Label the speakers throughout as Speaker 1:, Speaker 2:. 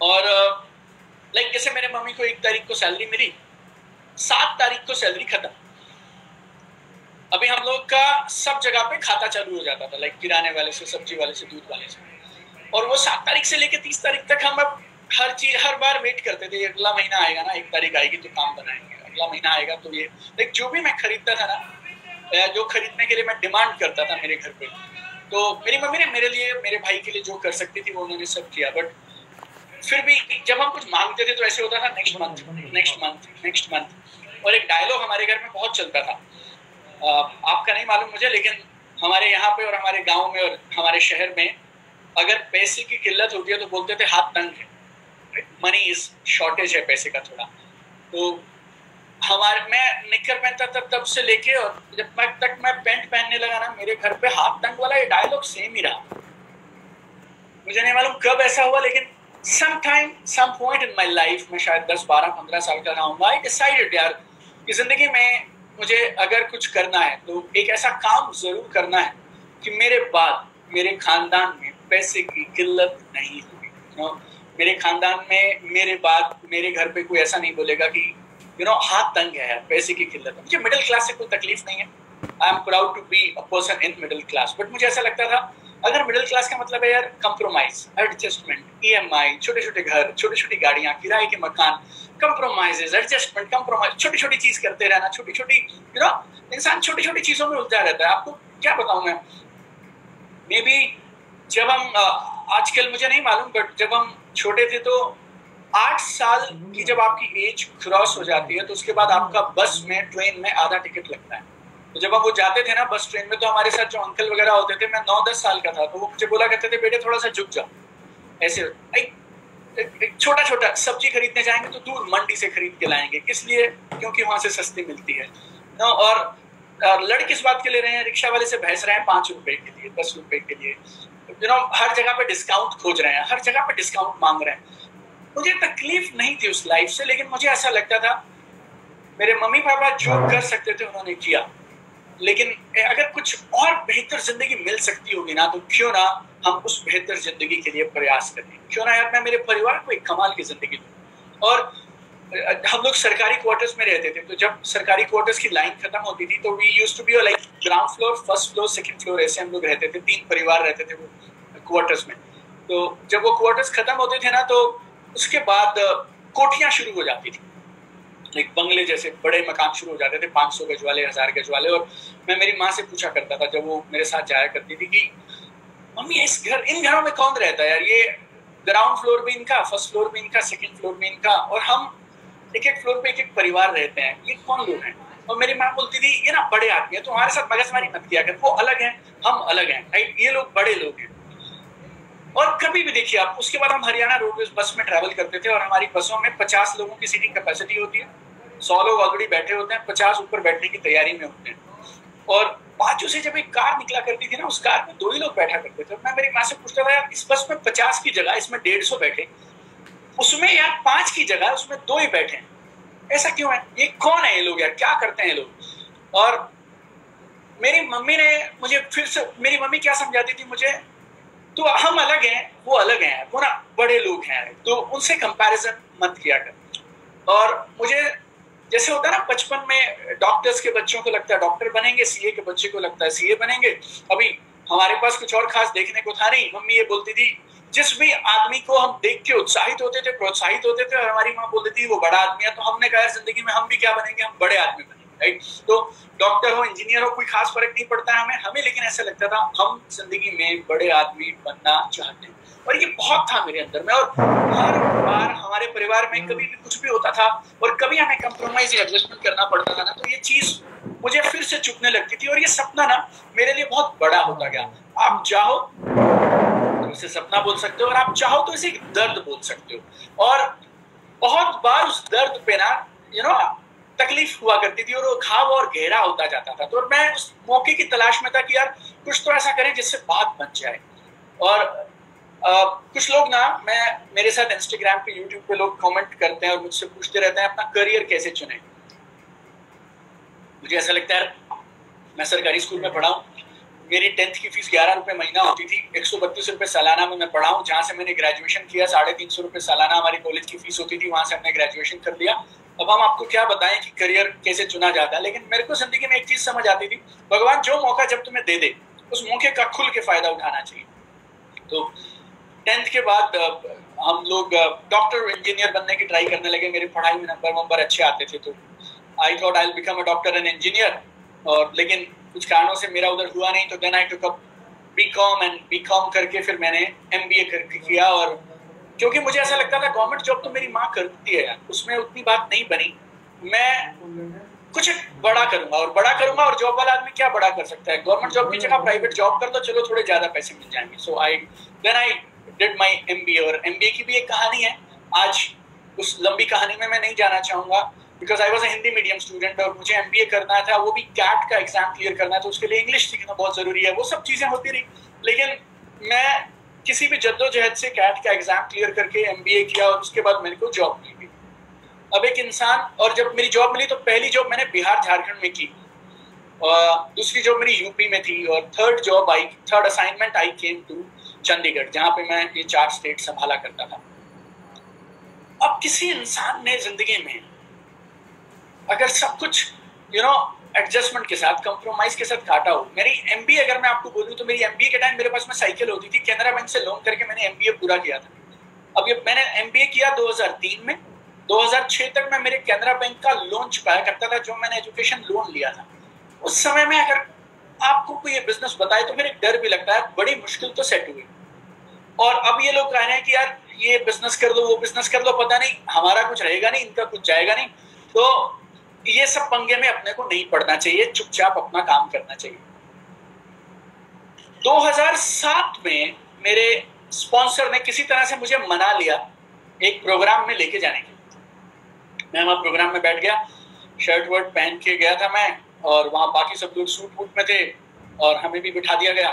Speaker 1: और लाइक जैसे मेरे मम्मी को 1 तारीख को सैलरी मिली, 7 तारीख को सैलरी खत्म। अभी हम लोग का सब जगह पे खाता चालू हो जाता था, लाइक किराने वाले से, सब्जी वाले से, दूध वाले से। और वो 7 तारीख से लेके 30 तारीख तक हम अब हर बार वेट करते थे, अगला महीना आएगा ना, 1 तारीख आएगी तो काम बनाएंगे, अगला महीना आएगा तो ये। लाइक जो भी मैं खरीदता था ना, जो खरीदने के लिए मैं डिमांड करता था मेरे घर पे, तो मेरी मम्मी ने मेरे लिए, मेरे भाई के लिए जो कर सकती थी वो उन्होंने सब किया। बट फिर भी जब हम कुछ मांगते थे तो ऐसे होता था, next month, next month, next month. और एक डायलॉग हमारे घर में बहुत चलता था, आपका नहीं मालूम मुझे, लेकिन हमारे यहाँ पे और हमारे गांव में और हमारे शहर में अगर पैसे की किल्लत होती है तो बोलते थे हाथ तंग है, मनी इज शॉर्टेज है पैसे का थोड़ा। तो मैं निक्कर पहनता था तब से लेके, और जब तक मैं पैंट पहनने लगा ना, मेरे घर पे हाथ तंग वाला ये डायलॉग सेम ही रहा। मुझे नहीं मालूम कब ऐसा हुआ, लेकिन some point in my life, मैं शायद 10, 12, 15 साल का रहूंगा, I decided यार कि जिंदगी में मुझे अगर कुछ करना है तो एक ऐसा काम जरूर करना है कि मेरे बाद मेरे खानदान में पैसे की किल्लत नहीं होगी। मेरे खानदान में मेरे बाद मेरे घर पे कोई ऐसा नहीं बोलेगा कि हाथ तंग है यार, पैसे की किल्लत है। मुझे मिडिल क्लास से कोई तकलीफ नहीं है, I am proud to be a person in middle class. But मुझे ऐसा लगता था अगर मिडिल क्लास का मतलब है यार कंप्रोमाइज, एडजस्टमेंट, ईएमआई, छोटे छोटे घर, छोटी छोटी गाड़ियां, किराए के मकान, कंप्रोमाइजेज, एडजस्टमेंट, कंप्रोमाइज, छोटी छोटी चीज करते रहना, छोटी छोटी इंसान छोटी छोटी चीजों में उलझा रहता है। आपको क्या बताऊं मैं, मे बी जब हम आजकल मुझे नहीं मालूम, बट जब हम छोटे थे तो 8 साल की जब आपकी एज क्रॉस हो जाती है तो उसके बाद आपका बस में, ट्रेन में आधा टिकट लगता है। तो जब हम वो जाते थे ना बस ट्रेन में, तो हमारे साथ जो अंकल वगैरह होते थे, मैं 9-10 साल का था, तो वो मुझे बोला करते थे बेटे थोड़ा सा झुक जाओ, ऐसे एक छोटा छोटा सब्जी खरीदने जाएंगे तो दूर मंडी से खरीद के लाएंगे, किस लिए, क्योंकि वहां से सस्ती मिलती है। और लड़ किस बात के ले रहे हैं, रिक्शा वाले से बहस रहे हैं 5 रुपए के लिए, 10 रुपए के लिए, हर जगह पे डिस्काउंट खोज रहे हैं, हर जगह पे डिस्काउंट मांग रहे हैं। मुझे तकलीफ नहीं थी उस लाइफ से, लेकिन मुझे ऐसा लगता था मेरे मम्मी पापा जो कर सकते थे उन्होंने किया, लेकिन अगर कुछ और बेहतर जिंदगी मिल सकती होगी ना, तो क्यों ना हम उस बेहतर जिंदगी के लिए प्रयास करें। क्यों ना यार मैं मेरे परिवार को एक कमाल की जिंदगी दूं। और हम लोग सरकारी क्वार्टर्स में रहते थे, तो जब सरकारी क्वार्टर्स की लाइन खत्म होती थी तो we used to be like ground floor, first floor, second floor, ऐसे हम लोग रहते थे, 3 परिवार रहते थे वो क्वार्टर्स में। तो जब वो क्वार्टर्स खत्म होते थे ना, तो उसके बाद कोठियां शुरू हो जाती थी, एक बंगले जैसे बड़े मकान शुरू हो जाते थे, 500 गज वाले, 1000 गज वाले। और मैं मेरी माँ से पूछा करता था जब वो मेरे साथ जाया करती थी कि मम्मी इन घरों में कौन रहता है यार, ये ग्राउंड फ्लोर भी इनका, फर्स्ट फ्लोर भी इनका, सेकंड फ्लोर भी इनका, और हम एक फ्लोर पे एक परिवार रहते हैं, ये कौन लोग हैं। और मेरी माँ बोलती थी ये ना बड़े आदमी है, तो हमारे साथ मगजमारी मत किया कर, वो अलग है, हम अलग हैं, राइट, ये लोग बड़े लोग हैं। और कभी भी देखिए आप, उसके बाद हम हरियाणा रोडवेज बस में ट्रैवल करते थे, और हमारी बसों में 50 लोगों की सीटिंग कैपेसिटी होती है, 100 लोग ऑलरेडी बैठे होते हैं, 50 ऊपर बैठने की तैयारी में होते हैं। और बाजू से जब एक कार निकला करती थी ना, उस कार में 2 ही लोग बैठा करते थे। मैं मेरी माँ से पूछता था यार इस बस में 50 की जगह इसमें 150 बैठे, उसमें यार 5 की जगह उसमें 2 ही बैठे, ऐसा क्यों है, ये कौन है ये लोग यार, क्या करते हैं ये लोग। और मेरी मम्मी ने मुझे फिर से, मेरी मम्मी क्या समझाती थी मुझे, तो हम अलग हैं वो अलग हैं, वो ना बड़े लोग हैं, तो उनसे कंपैरिजन मत किया कर। और मुझे जैसे होता है ना बचपन में, डॉक्टर्स के बच्चों को लगता है डॉक्टर बनेंगे, सीए के बच्चे को लगता है सीए बनेंगे। अभी हमारे पास कुछ और खास देखने को था नहीं। मम्मी ये बोलती थी जिस भी आदमी को हम देख के उत्साहित होते थे, प्रोत्साहित होते थे, और हमारी माँ बोलती थी वो बड़ा आदमी है, तो हमने कहा जिंदगी में हम भी क्या बनेंगे, हम बड़े आदमी बनेंगे, राइट। तो डॉक्टर हो, इंजीनियर हो, कोई खास फर्क नहीं पड़ता है हमें लेकिन ऐसा लगता था हम जिंदगी में बड़े आदमी बनना चाहते हैं। और ये बहुत था मेरे अंदर में, और हर बार हमारे परिवार में कभी भी कुछ भी होता था और कभी हमें कंप्रोमाइज या एडजस्टमेंट करना पड़ता था ना, तो ये चीज मुझे फिर से चुभने लगती थी, और ये सपना ना मेरे लिए बहुत बड़ा होता गया। आप चाहो तो इसे सपना बोल सकते हो, और आप चाहो तो इसे दर्द बोल सकते हो। और बहुत बार उस दर्द पे ना तकलीफ हुआ करती थी, और वो घाव और गहरा होता जाता था। तो मैं उस मौके की तलाश में था कि यार कुछ तो ऐसा करें जिससे बात बन जाए। और कुछ लोग ना, मेरे साथ इंस्टाग्राम पे, यूट्यूब पे लोग कमेंट करते हैं और मुझसे पूछते रहते हैं अपना करियर कैसे चुने। मुझे ऐसा लगता है मैं सरकारी स्कूल में पढ़ा हूँ, मेरी 10th की फीस 11 रुपए महीना होती थी, 132 रुपए सालाना में मैं पढ़ा हूँ। जहाँ से मैंने ग्रेजुएशन किया 350 रुपए सालाना हमारी कॉलेज की फीस होती थी, वहां से हमने ग्रेजुएशन कर लिया। अब हम आपको क्या बताएं कि करियर कैसे चुना जाता है, लेकिन मेरे को जिंदगी में एक चीज समझ आती थी, भगवान जो मौका जब तुम्हें दे दे उस मौके का खुल के फायदा उठाना चाहिए। तो 10th के बाद हम लोग डॉक्टर इंजीनियर बनने की ट्राई करने लगे। मेरी पढ़ाई में नंबर अच्छे आते थे, तो I thought I will become a doctor and engineer, और लेकिन कुछ कारणों से मेरा उधर हुआ नहीं। तो then I took up BCom, and BCom करके फिर मैंने एमबीए करके किया। और क्योंकि मुझे ऐसा लगता था गवर्नमेंट जॉब तो मेरी माँ करती है यार, उसमें उतनी बात नहीं बनी, मैं कुछ बड़ा करूंगा। और बड़ा करूंगा, और जॉब वाला आदमी क्या बड़ा कर सकता है, गवर्नमेंट जॉब की जगह प्राइवेट जॉब कर दो, चलो थोड़े ज्यादा पैसे मिल जाएंगे। सो आई डिड माय एमबीए। और एमबीए की भी एक कहानी है, आज उस लंबी कहानी में मैं नहीं जाना चाहूंगा, because I was a Hindi medium student और मुझे एमबीए करना था, वो भी कैट का एग्जाम क्लियर करना था, उसके लिए इंग्लिश सीखना बहुत जरूरी है। वो सब चीजें होती रही, लेकिन मैं किसी भी जद्दोजहद से कैट का एग्जाम क्लियर करके एमबीए किया, और उसके बाद मेरे को जॉब मिली। अब एक इंसान, और जब मेरी जॉब मिली तो पहली जॉब मैंने बिहार झारखंड में की, और दूसरी जॉब मेरी यूपी में थी, और third assignment I came to Chandigarh, जहां पे मैं ये 4 स्टेट संभाला करता था। अब किसी इंसान ने जिंदगी में अगर सब कुछ एडजस्टमेंट के साथ, कंप्रोमाइज के साथ काटा हो, मेरी एमबीए अगर मैं आपको बोलूं तो मेरी एमबीए के टाइम मेरे पास में साइकिल होती थी, केनरा बैंक से लोन करके मैंने एमबीए पूरा किया था। अब ये मैंने एमबीए किया 2003 में, 2006 तक मैं मेरे केनरा बैंक का लोन चुकाया करता था, जो मैंने एजुकेशन लोन लिया था। उस समय में अगर आपको कोई ये बिजनेस बताए तो फिर एक डर भी लगता है, बड़ी मुश्किल तो सेट हुई। और अब ये लोग कह रहे हैं कि यार ये बिजनेस कर दो, वो बिजनेस कर दो, पता नहीं हमारा कुछ रहेगा नहीं, इनका कुछ जाएगा नहीं। तो ये सब पंगे में अपने को नहीं पड़ना चाहिए, चुपचाप अपना काम करना चाहिए। 2007 में मेरे स्पॉन्सर ने किसी तरह से मुझे मना लिया एक प्रोग्राम में लेके जाने के। मैं वहां प्रोग्राम में बैठ गया, शर्ट वर्ट पहन के गया था मैं, और वहां बाकी सब लोग सूट वूट में थे, और हमें भी बिठा दिया गया।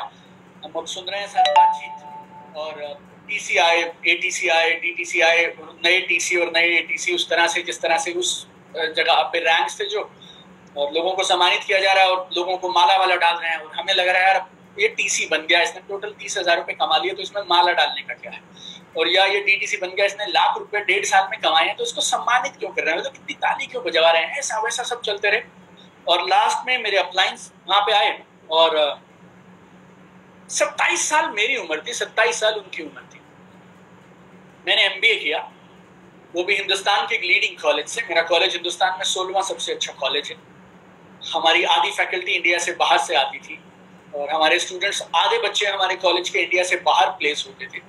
Speaker 1: हम अब सुन रहे हैं सारी बातचीत, और टीसीआई, एटीसीआई, डीटीसीआई, नए टीसी और नए एटीसी, उस तरह से जिस तरह से उस जगह पे रैंक्स थे जो, और लोगों को सम्मानित किया जा रहा है, और लोगों को माला वाला डाल रहे हैं। और हमें लग रहा है यार ये टीसी बन गया, इसने टोटल 30,000 रुपए कमा लिए, तो इसमें माला डालने का क्या है। और या ये डीटीसी बन गया, इसने लाख रुपए 1.5 साल में कमाए हैं, तो इसको सम्मानित क्यों कर रहे हैं, तो कितनी ताली क्यों बजवा रहे हैं, ऐसा वैसा सब चलते रहे। और लास्ट में मेरे अपलाइंस वहां पे आए, और 27 साल मेरी उम्र थी, 27 साल उनकी उम्र थी। मैंने एमबीए किया, वो भी हिंदुस्तान के एक लीडिंग कॉलेज से। मेरा कॉलेज हिंदुस्तान में 16वां सबसे अच्छा कॉलेज है। हमारी आधी फैकल्टी इंडिया से बाहर से आती थी, और हमारे स्टूडेंट्स, आधे बच्चे हमारे कॉलेज के इंडिया से बाहर प्लेस होते थे।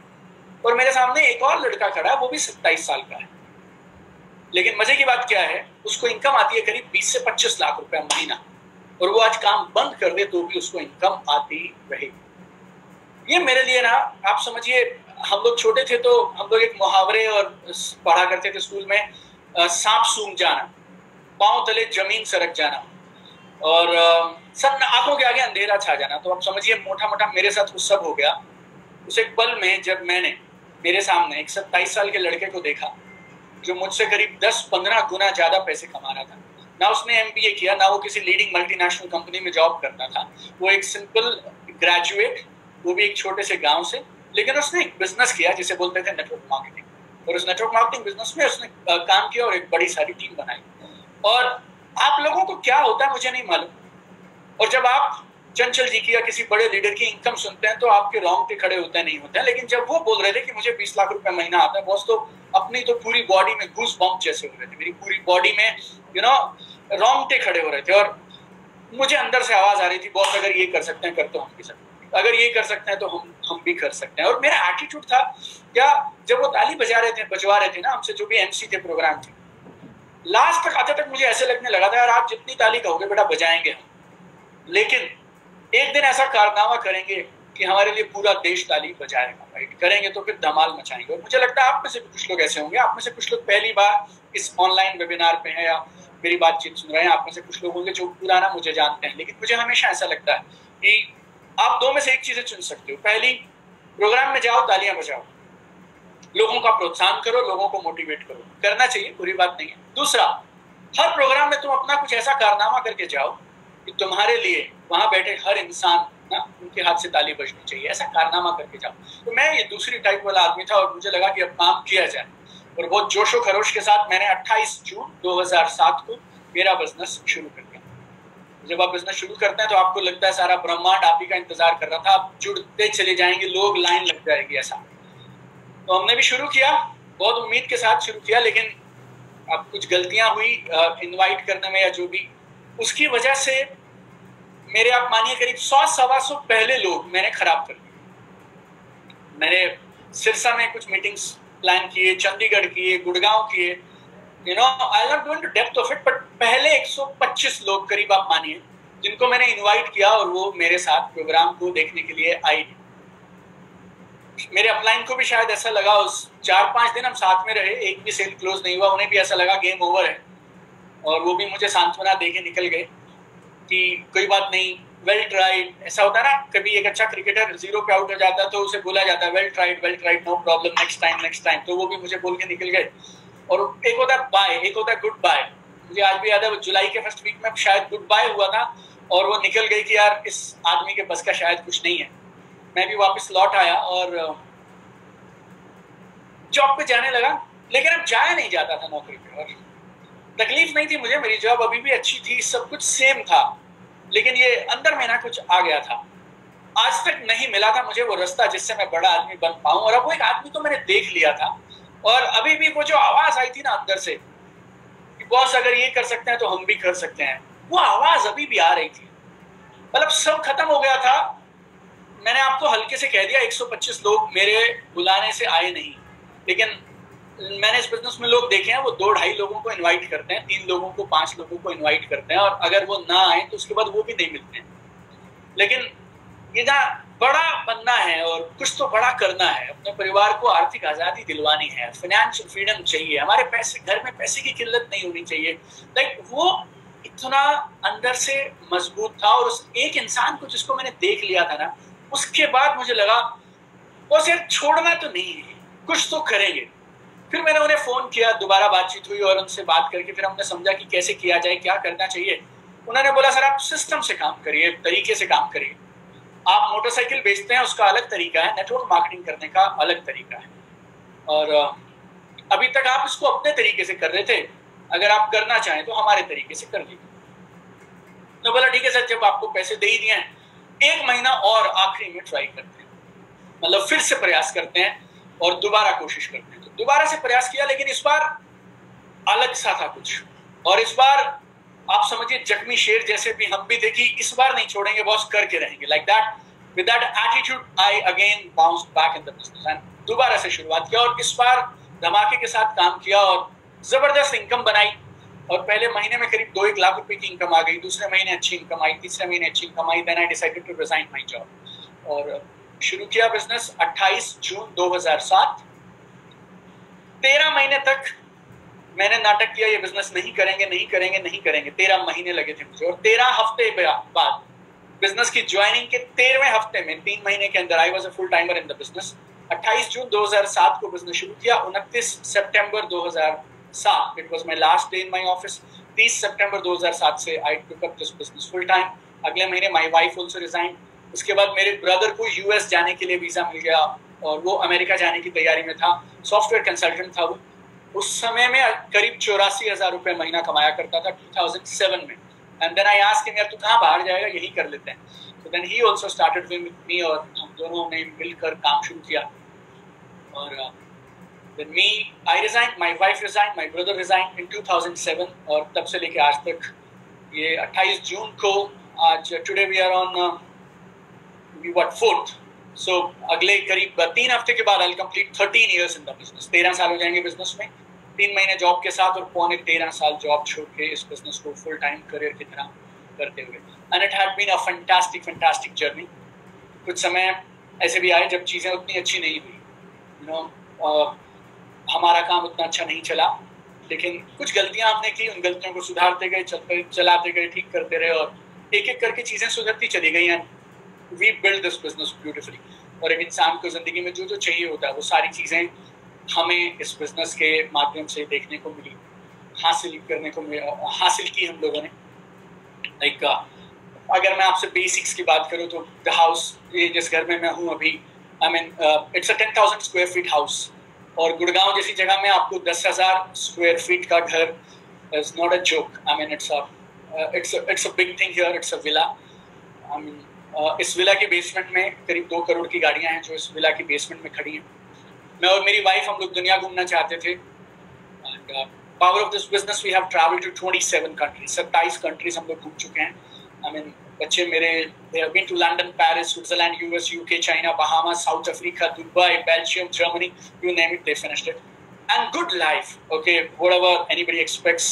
Speaker 1: और मेरे सामने एक और लड़का खड़ा है, वो भी 27 साल का है, लेकिन मजे की बात क्या है, उसको इनकम आती है करीब 20 से 25 लाख रुपए महीना, और वो आज काम बंद कर दे तो भी उसको इनकम आती रहेगी। ये मेरे लिए ना, आप समझिए, हम लोग छोटे थे तो हम लोग एक मुहावरे और पढ़ा करते थे स्कूल में, सांप सूंघ जाना, पांव तले जमीन सरक जाना, और सब आंखों के आगे अंधेरा छा जाना। तो आप समझिए मोटा मोटा मेरे साथ वो सब हो गया। उस एक पल में जब मैंने मेरे सामने एक 27 साल के लड़के को देखा, जो मुझसे करीब 10-15 गुना ज्यादा पैसे कमा रहा था। ना उसने एमबीए किया, ना वो किसी लीडिंग मल्टीनेशनल कंपनी में जॉब करता था, वो एक सिंपल ग्रेजुएट, वो भी एक छोटे से गांव से, लेकिन उसने एक बिजनेस किया जिसे बोलते थे नेटवर्क मार्केटिंग। और उस नेटवर्क मार्केटिंग बिजनेस में उसने काम किया और एक बड़ी सारी टीम बनाई। और आप लोगों को क्या होता है मुझे नहीं मालूम, और जब आप चंचल जी की या किसी बड़े लीडर की इनकम सुनते हैं तो आपके रोंगटे खड़े होते नहीं होते हैं। लेकिन जब वो बोल रहे थे कि मुझे 20 लाख रुपए महीना आता है बॉस, तो अपनी तो पूरी बॉडी में गूस बम्प जैसे हो रहे थे, मेरी पूरी बॉडी में रोंगटे खड़े हो रहे थे। और मुझे अंदर से आवाज आ रही थी, बॉस अगर ये कर सकते हैं कर तो हम भी सकते हैं, अगर ये कर सकते हैं तो हम भी कर सकते हैं। और मेरा एटीट्यूड था क्या, जब वो ताली बजवा रहे थे ना हमसे, जो भी एमसी थे प्रोग्राम थे, लास्ट तक आते तक मुझे ऐसे लगने लगा था यार आप जितनी ताली कहोगे बेटा बजाएंगे हम, लेकिन एक दिन ऐसा कारनामा करेंगे कि हमारे लिए पूरा देश ताली बजाएगा, राइट, करेंगे तो फिर धमाल मचाएंगे। और मुझे लगता है आप में से भी कुछ लोग ऐसे होंगे, आप में से कुछ लोग पहली बार इस ऑनलाइन वेबिनार पे हैं या मेरी बातचीत सुन रहे हैं, आप में से कुछ लोग होंगे जो पुराना मुझे जानते हैं। लेकिन मुझे हमेशा ऐसा लगता है कि आप दो में से एक चीजें चुन सकते हो। पहली, प्रोग्राम में जाओ, तालियां बजाओ, लोगों का प्रोत्साहन करो, लोगों को मोटिवेट करो, करना चाहिए, बुरी बात नहीं है। दूसरा, हर प्रोग्राम में तुम अपना कुछ ऐसा कारनामा करके जाओ कि तुम्हारे लिए वहां बैठे हर इंसान ना, उनके हाथ से ताली बजनी चाहिए, ऐसा कारनामा करके जाओ। तो मैं ये दूसरी टाइप वाला आदमी था और मुझे लगा कि अब काम किया जाए, और बहुत जोशो खरोश के साथ मैंने 28 जून 2007 को मेरा बिजनेस शुरू कर दिया। जब आप बिजनेस शुरू करते हैं तो आपको लगता है सारा ब्रह्मांड आप ही का इंतजार कर रहा था, आप जुड़ते चले जाएंगे, लोग लाइन लग जाएगी ऐसा। तो हमने भी शुरू किया, बहुत उम्मीद के साथ शुरू किया, लेकिन अब कुछ गलतियां हुई इनवाइट करने में या जो भी, उसकी वजह से मेरे आप मानिए करीब 100-125 पहले लोग मैंने खराब कर दिए। मैंने सिरसा में कुछ मीटिंग्स प्लान किए, चंडीगढ़ किए, गुड़गांव किए, I not going to depth of it, but पहले 125 लोग करीब आप मानिए जिनको मैंने इनवाइट किया और वो मेरे साथ प्रोग्राम को देखने के लिए आई। मेरे अपलाइन को भी शायद ऐसा लगा, उस 4-5 दिन हम साथ में रहे, एक भी सेल क्लोज नहीं हुआ, उन्हें भी ऐसा लगा गेम ओवर है, और वो भी मुझे सांत्वना देके निकल गए कि कोई बात नहीं, वेल ट्राइड। ऐसा होता है ना, कभी एक अच्छा क्रिकेटर 0 पे आउट हो जाता है तो उसे बोला जाता है well tried, no problem, next time. तो वो भी मुझे बोल के निकल गए। और एक होता है बाय, एक होता है गुड बाय। मुझे आज भी याद है, जुलाई के फर्स्ट वीक में शायद गुड बाय हुआ था और वो निकल गई कि यार इस आदमी के बस का शायद कुछ नहीं है। मैं भी वापस लौट आया और जॉब पे जाने लगा, लेकिन अब जाया नहीं जाता था नौकरी पे, और तकलीफ नहीं थी मुझे, मेरी जॉब अभी भी अच्छी थी, सब कुछ सेम था, लेकिन ये अंदर में ना कुछ आ गया था। आज तक नहीं मिला था मुझे वो रास्ता जिससे मैं बड़ा आदमी बन पाऊं, और अब वो एक आदमी तो मैंने देख लिया था, और अभी भी वो जो आवाज आई थी ना अंदर से कि बॉस अगर ये कर सकते हैं तो हम भी कर सकते हैं, वो आवाज अभी भी आ रही थी। मतलब सब खत्म हो गया था। मैंने आपको हल्के से कह दिया 125 लोग मेरे बुलाने से आए नहीं, लेकिन मैंने इस बिजनेस में लोग देखे हैं, वो 2-2.5 लोगों को इनवाइट करते हैं, 3 लोगों को, 5 लोगों को इनवाइट करते हैं, और अगर वो ना आए तो उसके बाद वो भी नहीं मिलते हैं। लेकिन ये ना बड़ा बनना है और कुछ तो बड़ा करना है, अपने परिवार को आर्थिक आजादी दिलवानी है, फाइनेंशियल फ्रीडम चाहिए, हमारे पैसे, घर में पैसे की किल्लत नहीं होनी चाहिए। लाइक वो इतना अंदर से मजबूत था, और उस एक इंसान को जिसको मैंने देख लिया था ना, उसके बाद मुझे लगा वो सिर्फ छोड़ना तो नहीं है, कुछ तो करेंगे। फिर मैंने उन्हें फोन किया, दोबारा बातचीत हुई, और उनसे बात करके फिर हमने समझा कि कैसे किया जाए, क्या करना चाहिए। उन्होंने बोला सर आप सिस्टम से काम करिए, तरीके से काम करिए। आप मोटरसाइकिल बेचते हैं उसका अलग तरीका है, नेटवर्क मार्केटिंग करने का अलग तरीका है, और अभी तक आप इसको अपने तरीके से कर रहे थे, अगर आप करना चाहें तो हमारे तरीके से कर लीजिए। तो बोला ठीक है सर, जब आपको पैसे दे ही दिए हैं, 1 महीना और आखिरी में ट्राई करते हैं, मतलब फिर से प्रयास करते हैं और दोबारा कोशिश करते हैं। तो दोबारा से प्रयास किया, लेकिन इस बार अलग सा था कुछ, और इस बार आप समझिए जख्मी शेर जैसे भी हम भी थे कि इस बार नहीं छोड़ेंगे बॉस, करके रहेंगे। Like that, with that attitude I again bounced back in the business and दोबारा से शुरुआत किया, और इस बार धमाके के साथ काम किया और जबरदस्त इनकम बनाई। और पहले महीने में करीब 2-1 लाख रुपए की इनकम आ गई, दूसरे महीने अच्छी इनकम आई, तीसरे महीने अच्छी इनकम आई। Then I decided to resign my job और शुरू किया बिजनेस 28 जून 2007। 13 महीने तक मैंने नाटक किया, ये बिजनेस नहीं करेंगे, नहीं करेंगे, नहीं करेंगे। 13 महीने लगे थे मुझे, और 13 हफ्ते बाद बिजनेस की ज्वाइनिंग के 13वें हफ्ते में, 3 महीने के अंदर, I was a full timer in the business. 28 जून 2007 को बिजनेस शुरू किया। 29 सितंबर 2007 it was my last day in my office. 30 सितंबर 2007 से I took up this business full time. अगले महीने माय वाइफ आल्सो रिजाइन। उसके बाद मेरे ब्रदर को यूएस जाने के लिए वीजा मिल गया, और वो अमेरिका जाने की तैयारी में था। सॉफ्टवेयर कंसल्टेंट था वो। उस समय में करीब 84,000 रुपए महीना कमाया करता था 2007 में। And then I asked him, यार तू कहाँ बाहर जाएगा, यही कर लेते हैं। So then he also started with me, और हम दोनों ने मिलकर काम शुरू किया। और then me, I resign, my wife resign, my brother resign in 2007, और तब से लेके आज तक, ये 28 जून को, आज today we are on what 4th, so अगले करीब 3 हफ्ते के बाद I will complete 13 years in the business. 13 साल हो जाएंगे बिजनेस में, 3 महीने जॉब के साथ, और पौने 13 साल जॉब छोड़ के इस बिजनेस को फुल टाइम करियर की तरह करते हुए। And it had been a fantastic journey. कुछ समय ऐसे भी आए जब चीज़ें उतनी अच्छी नहीं हुई, हमारा काम उतना अच्छा नहीं चला, लेकिन कुछ गलतियां हमने की, उन गलतियों को सुधारते गए, चलाते गए, ठीक करते रहे, और एक एक करके चीज़ें सुधरती चली गई। And we build this business beautifully. और एक इंसान को ज़िंदगी में जो जो चाहिए होता है, वो सारी चीज़ें हमें इस बिजनेस के माध्यम से देखने को मिली, हासिल की हम लोगों ने। एक अगर मैं आपसे बेसिक्स की बात करूं तो द हाउस, ये जिस घर में मैं हूं अभी, I mean it's a 10,000 square feet house, और गुड़गांव जैसी जगह में आपको 10,000 स्क्वायर फीट का घर is not a joke. I mean it's a big thing here, it's a villa. I mean इस विला के बेसमेंट में करीब 2 करोड़ की गाड़ियां हैं जो इस विला के बेसमेंट में खड़ी हैं। मैं और मेरी वाइफ हम लोग दुनिया घूमना चाहते थे, and power of this business we have travelled to 27 countries, 27 countries हम लोग घूम चुके हैं। आई मीन बच्चे मेरे, they have been to London, Paris, Switzerland, US, UK, China, Bahamas, South Africa, Dubai, Belgium, Germany, you name it, they finished it. And good life, okay, whatever anybody expects,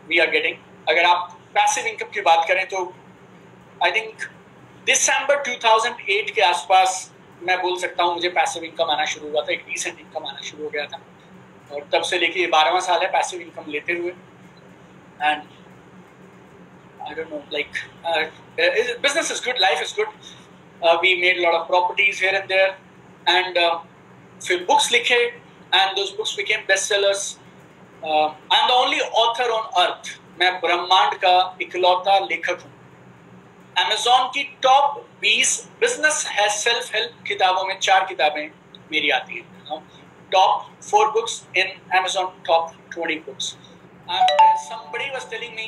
Speaker 1: we are getting. अगर आप passive income की बात करें तो I think दिसंबर 2008 के आसपास मैं बोल सकता हूँ मुझे पैसिव इनकम आना शुरू हुआ था, एक डिसेंट इनकम आना शुरू हो गया था, और तब से लेके 12वां साल है पैसिव इनकम लेते हुए। And I don't know, like business is good, life is good. We made a lot of properties here and there, and फिर books लिखे, and those books became bestsellers. I'm the only author on earth. मैं ब्रह्मांड का इकलौता लेखक हूँ। Amazon की top 20 business है सेल्फ हेल्प किताबों में 4 किताबें मेरी आती हैं। Top 4 books in Amazon top 20 books. Somebody was telling me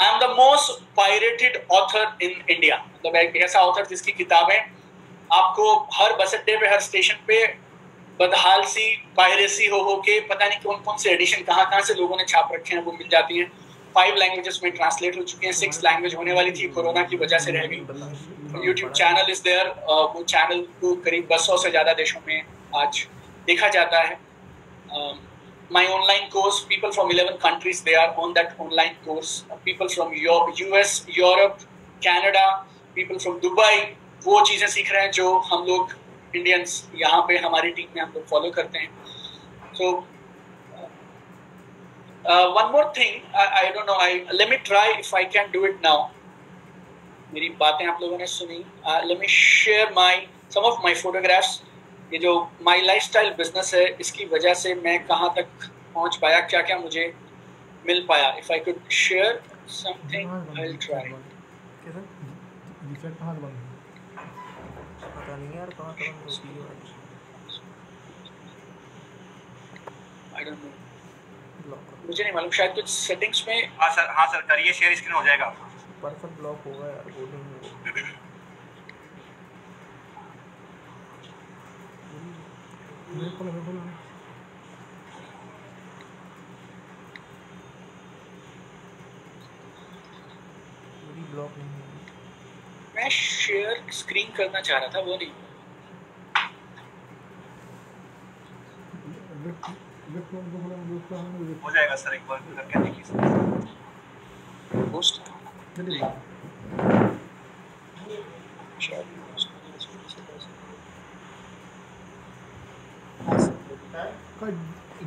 Speaker 1: I am the most pirated author in India. मतलब एक ऐसा ऑथर जिसकी किताबें आपको हर बस अड्डे पे, हर स्टेशन पे बदहाल सी पायरेसी हो के पता नहीं कौन कौन से एडिशन कहाँ से लोगों ने छाप रखे हैं वो मिल जाती हैं। 5 लैंग्वेजेस में ट्रांसलेट हो चुके हैं, 6 लैंग्वेज होने वाली थी, कोरोना की वजह से रह गई। यूट्यूब चैनल इज देयर, वो चैनल को करीब 200 से ज़्यादा देशों में आज देखा जाता है। My online course, people from 11 countries, they are on that online course. People from US, Europe, Canada, people from Dubai, वो चीज़ें सीख रहे हैं जो हम लोग इंडियंस यहाँ पे हमारी टीम में हम लोग फॉलो करते हैं। So one more thing, I don't know, let me try if I can do it now. मेरी बातें आप लोगों ने सुनी। Let me share some of my photographs. ये जो माई लाइफस्टाइल बिजनेस है इसकी वजह से मैं कहाँ तक पहुँच पाया, क्या क्या मुझे मिल पाया। If I could share something I will try.
Speaker 2: पता नहीं यार कहाँ
Speaker 1: आई डोंट नो, मुझे नहीं मालूम, शायद कुछ सेटिंग्स में।
Speaker 3: हाँ सर करिए, शेयर स्क्रीन हो जाएगा।
Speaker 2: परफेक्ट ब्लॉक होगा यार, बोलिंग ब्लॉक नहीं है।
Speaker 1: मैं शेयर स्क्रीन करना चाह रहा था, वो नहीं।
Speaker 3: हो जाएगा सर, एक बार करके देखिए।
Speaker 1: पोस्ट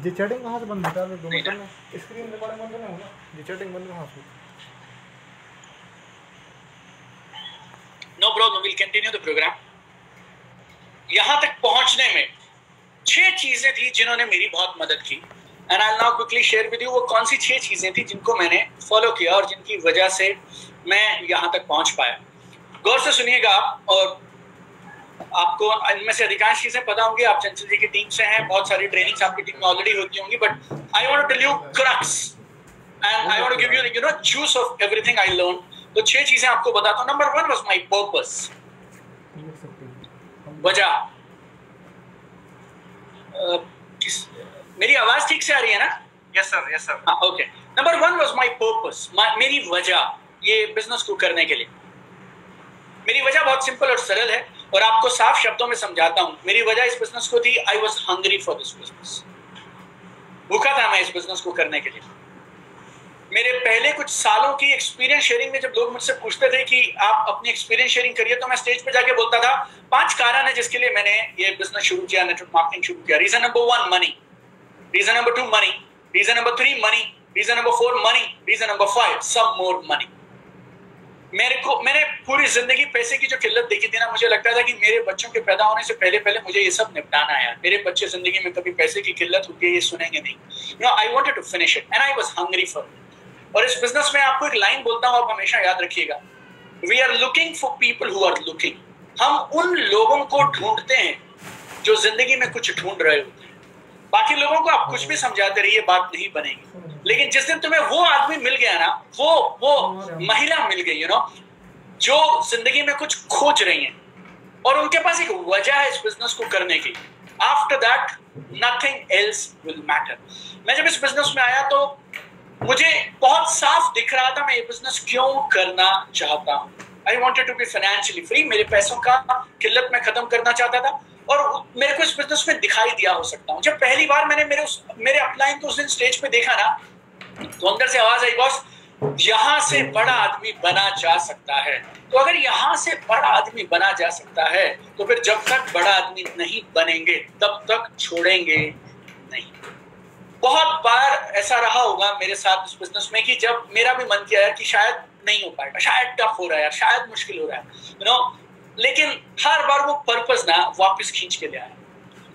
Speaker 2: जी चैटिंग कहाँ से बंद होता है? स्क्रीन रिकॉर्डिंग बंद नहीं होगा, जी चैटिंग बंद कहाँ से?
Speaker 1: No problem, will continue the programme. यहाँ तक पहुँचने में 6 चीजें थी जिन्होंने मेरी बहुत मदद की, and I now quickly share with you वो कौन सी 6 चीजें थी जिनको मैंने फॉलो किया और जिनकी वजह से मैं यहाँ तक पहुँच पाया। गौर से सुनिएगा, और आपको इनमें से अधिकांश चीजें पता होंगी, आप चंचल जी की टीम से हैं, बहुत सारी ट्रेनिंग्स आपकी टीम में ऑलरेडी होती होंगी, but I want to tell you crux and I want to give you no juice of everything I learn. तो 6 चीजें आपको बताता हूँ। नंबर 1 वाज माय पर्पस, वजह। मेरी आवाज ठीक से आ रही है ना?
Speaker 3: Yes sir.
Speaker 1: हाँ, okay. Number 1 was my purpose, मेरी वजह ये बिजनेस को करने के लिए। मेरी वजह बहुत सिंपल और सरल है, और आपको साफ शब्दों में समझाता हूं। मेरी वजह इस बिजनेस को थी, I was hungry for this business. भूखा था मैं इस बिजनेस को करने के लिए। मेरे पहले कुछ सालों की एक्सपीरियंस शेयरिंग में जब लोग मुझसे पूछते थे कि आप अपनी एक्सपीरियंस शेयरिंग करिए, तो मैं स्टेज पे जाके बोलता था 5 कारण है जिसके लिए मैंने ये बिजनेस शुरू किया, नेटवर्क मार्केटिंग शुरू किया। Reason number 1 money, reason number 2 money, reason number 3 money, reason number 4 money, reason number 5 some more money. मैंने पूरी जिंदगी पैसे की जो किल्लत देखी थी ना, मुझे लगता था कि मेरे बच्चों के पैदा होने से पहले मुझे ये सब निपटाना है। मेरे बच्चे जिंदगी में कभी पैसे की किल्लत होती है ये सुनेंगे नहीं। I wanted to finish it and I was hungry for it. और इस बिजनेस में आपको एक लाइन बोलता हूं, आप हमेशा याद रखिएगा, we are looking for people who are looking. हम उन लोगों को ढूंढते हैं जो जिंदगी में कुछ ढूंढ रहे होते हैं। बाकी लोगों को आप कुछ भी समझाते रहिए, बात नहीं बनेगी। लेकिन जिस दिन तुम्हें वो आदमी मिल गया ना, वो महिला मिल गई, जो जिंदगी में कुछ खोज रही है और उनके पास एक वजह है इस बिजनेस को करने की, after that nothing else will matter. मैं जब इस बिजनेस में आया तो मुझे बहुत साफ दिख रहा था मैं ये बिजनेस क्यों करना चाहता हूँ। I wanted to be financially free, मेरे पैसों का किल्लत में खत्म करना चाहता था और मेरे को इस बिजनेस में दिखाई दिया हो सकता हूँ। जब पहली बार मैंने मेरे अपलाइन को उस दिन स्टेज पे देखा ना, तो अंदर से आवाज आई, बॉस यहां से बड़ा आदमी बना जा सकता है। तो अगर यहां से बड़ा आदमी बना जा सकता है तो फिर जब तक बड़ा आदमी नहीं बनेंगे तब तक छोड़ेंगे नहीं। बहुत बार ऐसा रहा होगा मेरे साथ इस बिजनेस में कि जब मेरा भी मन किया है कि शायद नहीं हो पाएगा, शायद टफ हो रहा है, शायद मुश्किल हो रहा है, लेकिन हर बार वो पर्पस ना वापस खींच के ले आया।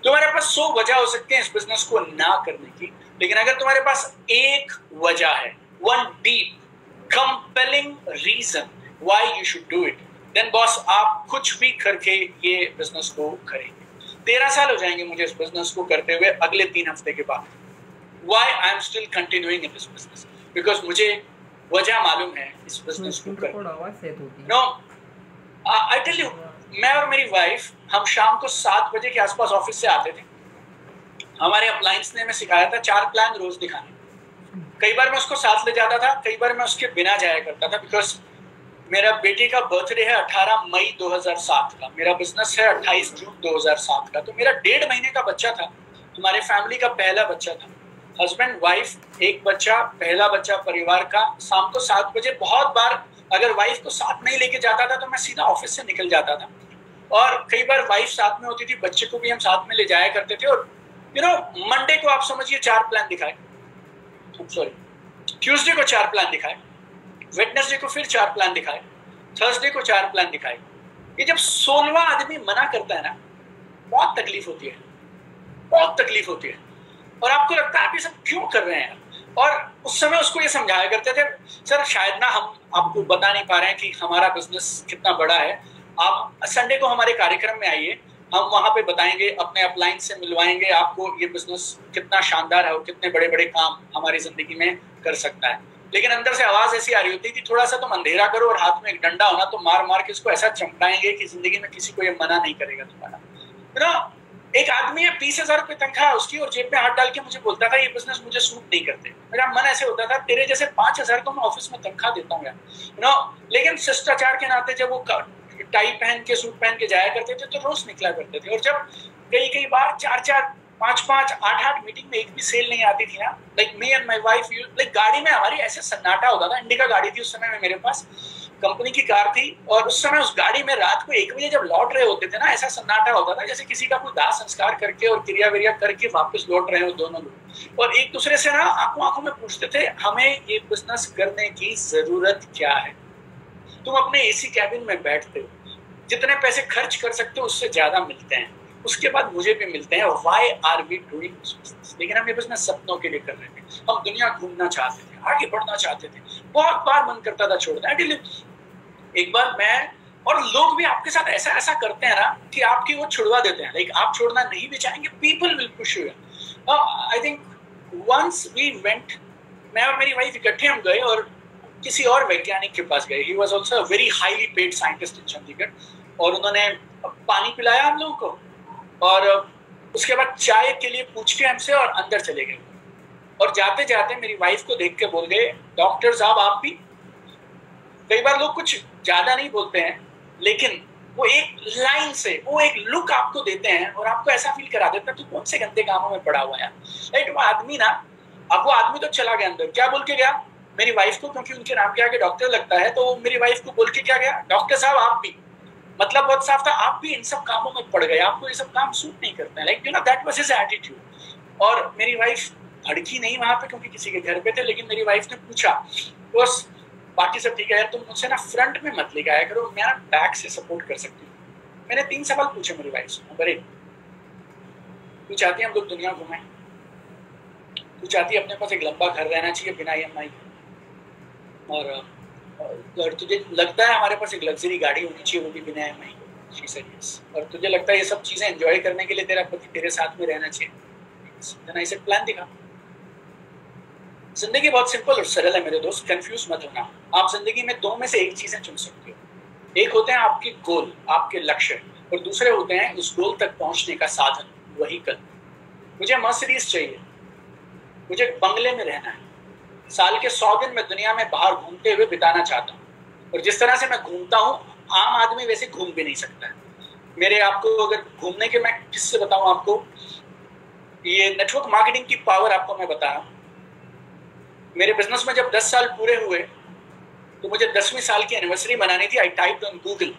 Speaker 1: तुम्हारे पास 100 वजह हो सकते हैं इस बिजनेस को ना करने की, लेकिन अगर तुम्हारे पास एक वजह है, one deep compelling reason why you should do it, then boss आप कुछ भी करके ये बिजनेस को करेंगे। 13 साल हो जाएंगे मुझे इस बिजनेस को करते हुए अगले 3 हफ्ते के बाद। Why I am still continuing in this business, because मुझे वजह मालूम है इस बिजनेस को करने। नो आई टेल यू, मैं और मेरी वाइफ हम शाम को 7 बजे के आसपास ऑफिस से आते थे। हमारे अप्लायंस ने हमें सिखाया था 4 प्लान रोज दिखाने। कई बार मैं उसको साथ ले जाता था, कई बार मैं उसके बिना जाया करता था, बिकॉज मेरा बेटे का बर्थडे है 18 मई 2007 का, मेरा बिजनेस है 28 जून 2007 का, तो मेरा 1.5 महीने का बच्चा था, हमारे फैमिली का पहला बच्चा था, हस्बैंड वाइफ, एक बच्चा, पहला बच्चा परिवार का। शाम को 7 बजे बहुत बार अगर वाइफ को साथ नहीं लेके जाता था तो मैं सीधा ऑफिस से निकल जाता था, और कई बार वाइफ साथ में होती थी, बच्चे को भी हम साथ में ले जाया करते थे। और मंडे को आप समझिए 4 प्लान दिखाए, सॉरी ट्यूसडे को 4 प्लान दिखाए, वेडनेसडे को फिर 4 प्लान दिखाए, थर्सडे को 4 प्लान दिखाए। ये जब 16वां आदमी मना करता है ना, बहुत तकलीफ होती है, बहुत तकलीफ होती है, और आपको लगता है आप ये सब क्यों कर रहे हैं। और उस समय उसको ये समझाया करते थे, सर शायद ना हम आपको बता नहीं पा रहे हैं कि हमारा बिजनेस कितना बड़ा है, आप संडे को हमारे कार्यक्रम में आइए, हम वहां पे बताएंगे, अपने अपलाइन से मिलवाएंगे आपको ये बिजनेस कितना शानदार है और कितने बड़े बड़े काम हमारी जिंदगी में कर सकता है। लेकिन अंदर से आवाज ऐसी आ रही होती कि थोड़ा सा तुम अंधेरा करो और हाथ में एक डंडा होना तो मार मार के इसको ऐसा चमकाएंगे कि जिंदगी में किसी को ये मना नहीं करेगा तुम्हारा। एक आदमी है 20,000 रुपए तनख्वाह उसकी, और जेब में हाथ डाल के मुझे बोलता था ये बिजनेस मुझे सूट नहीं करते। मेरा मन ऐसे होता था तेरे जैसे 5,000 को मैं ऑफिस में तनख्वाह देता हूँ यार, लेकिन शिष्टाचार के नाते जब वो टाई पहन के सूट पहन के जाया करते थे तो रोज निकला करते थे। और जब कई बार 4-4, 5-5, 8-8 मीटिंग में एक भी सेल नहीं आती थी ना, like me and my wife, like गाड़ी में हमारी ऐसे सन्नाटा होता था। इंडिका गाड़ी थी उस समय में, मेरे पास कंपनी की कार थी, और उस समय उस गाड़ी में रात को 1 बजे जब लौट रहे होते थे ना, ऐसा सन्नाटा होता था जैसे किसी का कोई दाह संस्कार करके और क्रिया विरिया करके वापस लौट रहे हो दोनों लोग, और एक दूसरे से ना आंखों आंखों में पूछते थे हमें ये बिजनेस करने की जरूरत क्या है। तुम अपने एसी कैबिन में बैठते हो, जितने पैसे खर्च कर सकते हो उससे ज्यादा मिलते हैं, उसके बाद मुझे भी मिलते हैं, why are we doing this business. लेकिन हम ये बिजनेस सपनों के लिए कर रहे थे, हम दुनिया घूमना चाहते थे, आगे बढ़ना चाहते थे, बहुत बार मन करता था छोड़ना। एक बार मैं और लोग भी आपके साथ ऐसा ऐसा करते हैं ना कि आपकी वो छुड़वा देते हैं, लाइक आप छोड़ना नहीं भी चाहेंगे, people will push you. I think once we went, मैं और मेरी वाइफ इकट्ठे हम गए और किसी और वैज्ञानिक के पास गए, he was also a very highly paid scientist in Chandigarh, और उन्होंने पानी पिलाया हम लोगों को, और उसके बाद चाय के लिए पूछ के हमसे और अंदर चले गए। और जाते जाते मेरी वाइफ को देख के बोल गए, डॉक्टर साहब आप भी। कई बार लोग कुछ ज्यादा नहीं बोलते हैं, लेकिन वो एक लाइन से, वो एक लुक आपको देते हैं और आपको ऐसा फील करा देता है तो कौन से गंदे कामों में पड़ा हुआ है। राइट, वो आदमी ना, अब वो आदमी तो चला गया अंदर, क्या बोल के गया मेरी वाइफ को, क्योंकि उनके नाम के आगे डॉक्टर लगता है, तो मेरी वाइफ को बोल के क्या गया, डॉक्टर साहब आप भी। मतलब बहुत साफ था, आप भी इन सब कामों में पड़ गए, आपको ये सब काम सूट नहीं करते हैं, like that was his attitude. और मेरी वाइफ भड़की नहीं वहां पे क्योंकि किसी के घर पे थे, लेकिन मेरी वाइफ ने पूछा, बस बाकी सब ठीक है यार, तुम मुझसे ना फ्रंट में मत लेके आया करो, मैं ना बैक से सपोर्ट कर सकती हूँ। मैंने 3 सवाल पूछे मेरी वाइफ से। नंबर 1, तू चाहती है हम लोग दुनिया घूमें? तू चाहती है अपने पास एक लंबा घर रहना चाहिए बिना EMI? और तुझे लगता है हमारे पास एक लग्जरी गाड़ी होनी चाहिए, वो भी बिना EMI। She said yes. और तुझे लगता है ये सब चीजें एंजॉय करने के लिए तेरा पति तेरे साथ में रहना चाहिए? देन आई सेड प्लान दिखा। जिंदगी बहुत सिंपल और सरल है मेरे दोस्त, कंफ्यूज मत होना। आप जिंदगी में दो में से एक चीजें चुन सकते हो। एक होते हैं आपके गोल, आपके लक्ष्य, और दूसरे होते हैं उस गोल तक पहुंचने का साधन, व्हीकल। मुझे मर्सिडीज चाहिए, मुझे बंगले में रहना है, साल के 100 दिन मैं दुनिया में बाहर घूमते हुए बिताना चाहता हूँ। और जिस तरह से मैं घूमता हूँ, आम आदमी वैसे घूम भी नहीं सकता है। मेरे आपको अगर घूमने के मैं किससे बताऊं आपको, ये नेटवर्क मार्केटिंग की पावर आपको मैं बता रहा हूँ। मेरे बिजनेस में जब 10 साल पूरे हुए तो मुझे 10वीं साल की एनिवर्सरी मनानी थी। I typed on Google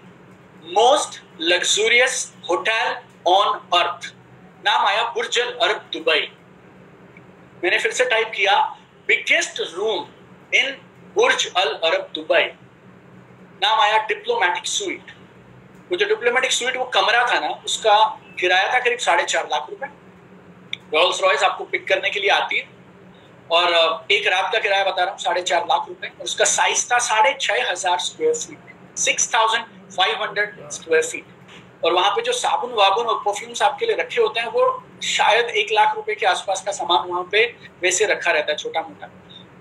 Speaker 1: most luxurious hotel on earth, नाम आया बुर्ज अल अरब दुबई। मैंने फिर से टाइप किया biggest room in Burj Al Arab Dubai, नाम आया डिप्लोमेटिक स्वीट। वो जो डिप्लोमेटिक स्वीट वो कमरा था ना, उसका किराया था करीब 4.5 लाख रुपए। रोल्स रॉयस आपको पिक करने के लिए आती है, और एक रात का किराया बता रहा हूँ 4.5 लाख रुपए। और उसका साइज था 6,500 स्क्वायर फीट, 6,500 स्क्वायर फीट। और वहां पे जो साबुन वाबुन और परफ्यूम्स आपके लिए रखे होते हैं, वो शायद 1 लाख रुपए के आसपास का सामान वहां पे वैसे रखा रहता है, छोटा मोटा।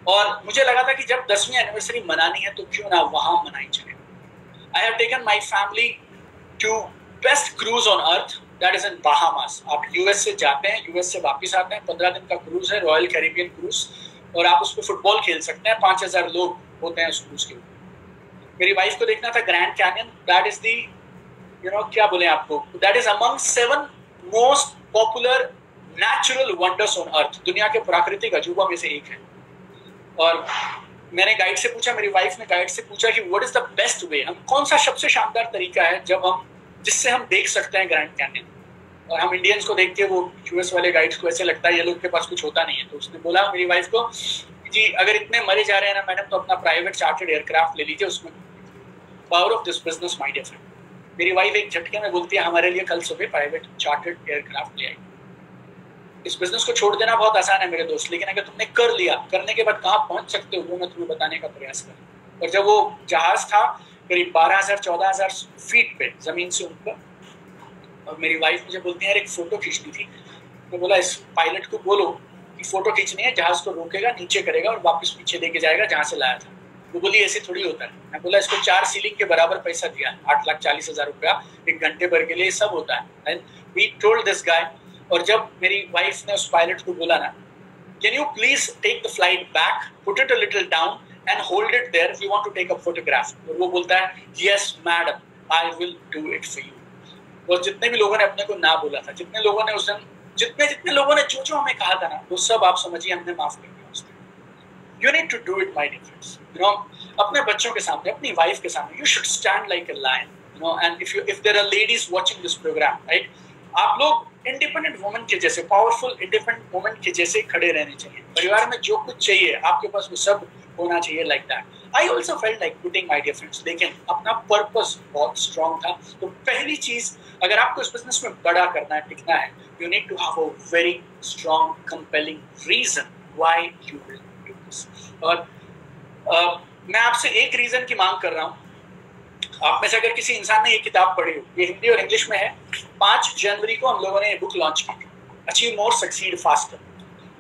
Speaker 1: और मुझे लगा था कि जब 10वीं एनिवर्सरी मनानी है तो क्यों ना वहां मनाई जाए। I have taken my family to best cruise on earth, that is in Bahamas. आप यूएस से जाते हैं, यूएस से वापस आते हैं, 15 दिन का क्रूज है, रॉयल कैरिबियन क्रूज। और आप उस पर फुटबॉल खेल सकते हैं, 5,000 लोग होते हैं उस क्रूज के ऊपर। मेरी वाइफ को देखना था grand canyon, that is the क्या बोले आपको, that is among 7 most popular natural wonders on earth. दुनिया के प्राकृतिक अजूबा में से एक है। और मैंने गाइड से पूछा, मेरी वाइफ ने गाइड से पूछा कि what is the best way, हम कौन सा सबसे शानदार तरीका है जिससे हम देख सकते हैं ग्रैंड कैनियन। और हम इंडियंस को देख के, वो यूएस वाले गाइड्स को ऐसे लगता है ये लोग के पास कुछ होता नहीं है। तो उसने बोला मेरी वाइफ को जी अगर इतने मरे जा रहे हैं ना मैडम, तो अपना प्राइवेट चार्टर्ड एयरक्राफ्ट ले लीजिए, उसमें power of this business my dear friend. मेरी वाइफ एक झटके में बोलती है हमारे लिए कल सुबह प्राइवेट चार्टर्ड एयरक्राफ्ट ले आई। इस बिजनेस को छोड़ देना बहुत आसान है मेरे दोस्त, लेकिन अगर तुमने कर लिया, करने के बाद कहाँ पहुंच सकते हो वो मैं तुम्हें बताने का प्रयास करूँ। और जब वो जहाज था करीब 12,000-14,000 फीट पे जमीन से ऊपर, और मेरी वाइफ मुझे बोलती है यार एक फोटो खींचनी थी। मैं बोला इस पायलट को बोलो कि फोटो खींचनी है, जहाज को रोकेगा, नीचे करेगा और वापस पीछे लेके जाएगा जहाँ से लाया था। वो बोली ऐसे थोड़ी होता है। मैं बोला इसको 4 सीलिंग के बराबर पैसा दिया, 8,40,000 रुपया 1 घंटे भर के लिए, सब होता है। We told this guy. और जब मेरी वाइफ ने उस पायलट को बोला ना, can you please take the flight back, put it a little down and hold it there, we want to take a photograph. और वो बोलता है yes madam, I will do it for you. और जितने भी लोगों ने अपने को ना बोला था, जितने लोगों ने उस दिन जितने लोगों ने जो हमें कहा था ना, वो सब आप समझिए हमने माफ कर दिया उस दिन। You need to do it my dear friends, you know, अपने बच्चों के सामने, अपनी वाइफ के सामने, you should stand like a lion, you know. And if there are ladies watching this programme, right, आप लोग इंडिपेंडेंट वुमन के जैसे, पावरफुल इंडिपेंडेंट वुमन के जैसे खड़े रहने चाहिए। परिवार में जो कुछ चाहिए आपके पास वो सब होना चाहिए, like that. I also felt like putting my dear friends, लेकिन अपना पर्पस बहुत स्ट्रॉन्ग था। तो पहली चीज, अगर आपको इस बिजनेस में बड़ा करना है, टिकना है, you need to have a very strong compelling reason why you will do this. और मैं आपसे एक रीजन की मांग कर रहा हूँ। आप में से अगर किसी इंसान ने ये किताब पढ़ी हो, ये हिंदी और इंग्लिश में है, 5 जनवरी को हम लोगों ने ये बुक लॉन्च की, अचीव मोर सक्सीड फास्टर।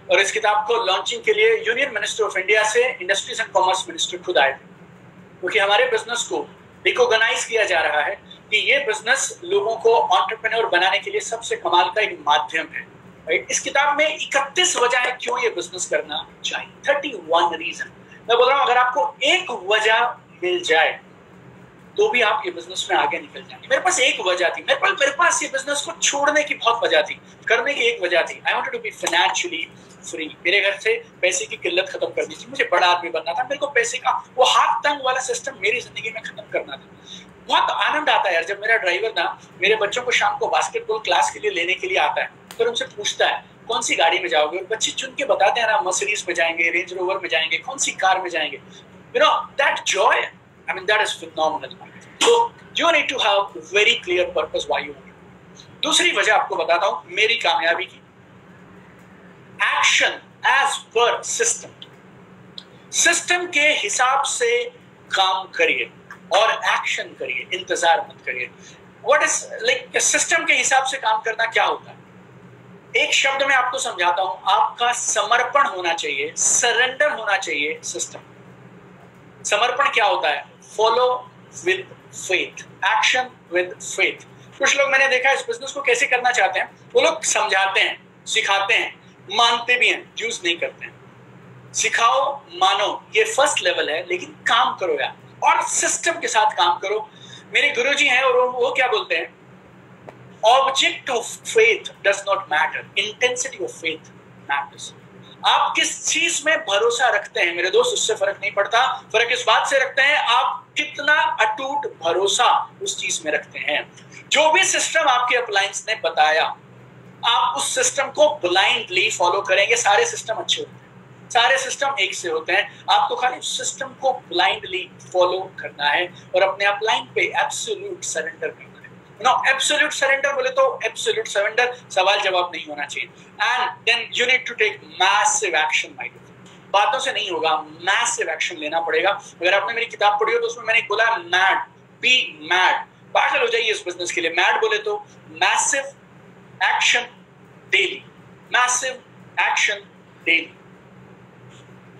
Speaker 1: और इस किताब को लॉन्चिंग के लिए यूनियन मिनिस्टर ऑफ इंडिया से इंडस्ट्रीज एंड कॉमर्स मिनिस्टर खुद आए थे, क्योंकि हमारे बिजनेस को रिकॉग्नाइज किया जा रहा है कि ये बिजनेस लोगों को एंटरप्रेन्योर बनाने के लिए सबसे कमाल का एक माध्यम है, राइट। इस किताब में 31 वजह है क्यों ये बिजनेस करना चाहिए, 31 रीजन। मैं बोल रहा हूँ अगर आपको एक वजह मिल जाए तो भी आप ये बिजनेस में आगे निकल जाएंगे। मेरे पास एक वजह थी, मेरे पास ये बिजनेस को छोड़ने की बहुत वजह थी, करने की एक वजह थी। I wanted to be financially free. मेरे घर से पैसे की किल्लत खत्म करनी थी, मुझे बड़ा आदमी बनना था। मेरे को पैसे का वो हाथ तंग वाला सिस्टम मेरी जिंदगी में खत्म करना था। बहुत आनंद आता है यार जब मेरा ड्राइवर ना मेरे बच्चों को शाम को बास्केटबॉल क्लास के लिए लेने के लिए आता है, फिर उनसे पूछता है कौन सी गाड़ी में जाओगे, और बच्चे चुन के बताते हैं ना, मर्सिडीज में जाएंगे, रेंज रोवर में जाएंगे, कौन सी कार में जाएंगे। You know that Joy, I mean that is phenomenal. So you need to have a very clear purpose why you want it. दूसरी वजह आपको बताता हूं मेरी कामयाबी की, action as per system. System के हिसाब से काम करिए और एक्शन करिए, इंतजार मत करिए। व्हाट इज लाइक सिस्टम के हिसाब से काम करना क्या होता है? एक शब्द में आपको समझाता हूं, आपका समर्पण होना चाहिए, सरेंडर होना चाहिए सिस्टम। समर्पण क्या होता है? Follow with faith, action with faith. कुछ लोग मैंने देखा इस बिजनेस को कैसे करना चाहते हैं, वो लोग समझाते हैं, सिखाते हैं, मानते भी हैं, यूज नहीं करते हैं। सिखाओ, मानो, ये फर्स्ट लेवल है, लेकिन काम करो यार, और सिस्टम के साथ काम करो। मेरे गुरुजी हैं और वो क्या बोलते हैं, object of faith does not matter, intensity of faith matters. आप किस चीज में भरोसा रखते हैं मेरे दोस्त, उससे फर्क नहीं पड़ता। फर्क इस बात से रखते हैं आप कितना अटूट भरोसा उस चीज में रखते हैं। जो भी सिस्टम आपके अप्लायंस ने बताया, आप उस सिस्टम को ब्लाइंडली फॉलो करेंगे। सारे सिस्टम अच्छे होते हैं, सारे सिस्टम एक से होते हैं, आपको खाली सिस्टम को ब्लाइंडली फॉलो करना है और अपने अपलाइन पे एब्सोल्यूट सरेंडर करना है। एब्सोल्यूट सरेंडर बोले तो एब्सोल्यूट सरेंडर, सवाल जवाब नहीं होना चाहिए। And then you need to take massive action. My dear, बातों से नहीं होगा, मैसिव एक्शन लेना पड़ेगा। अगर आपने मेरी किताब पढ़ी हो तो उसमें मैंने बोला मैड, बी मैड, पागल हो जाइए इस बिजनेस के लिए। मैड बोले तो massive action daily, massive action daily.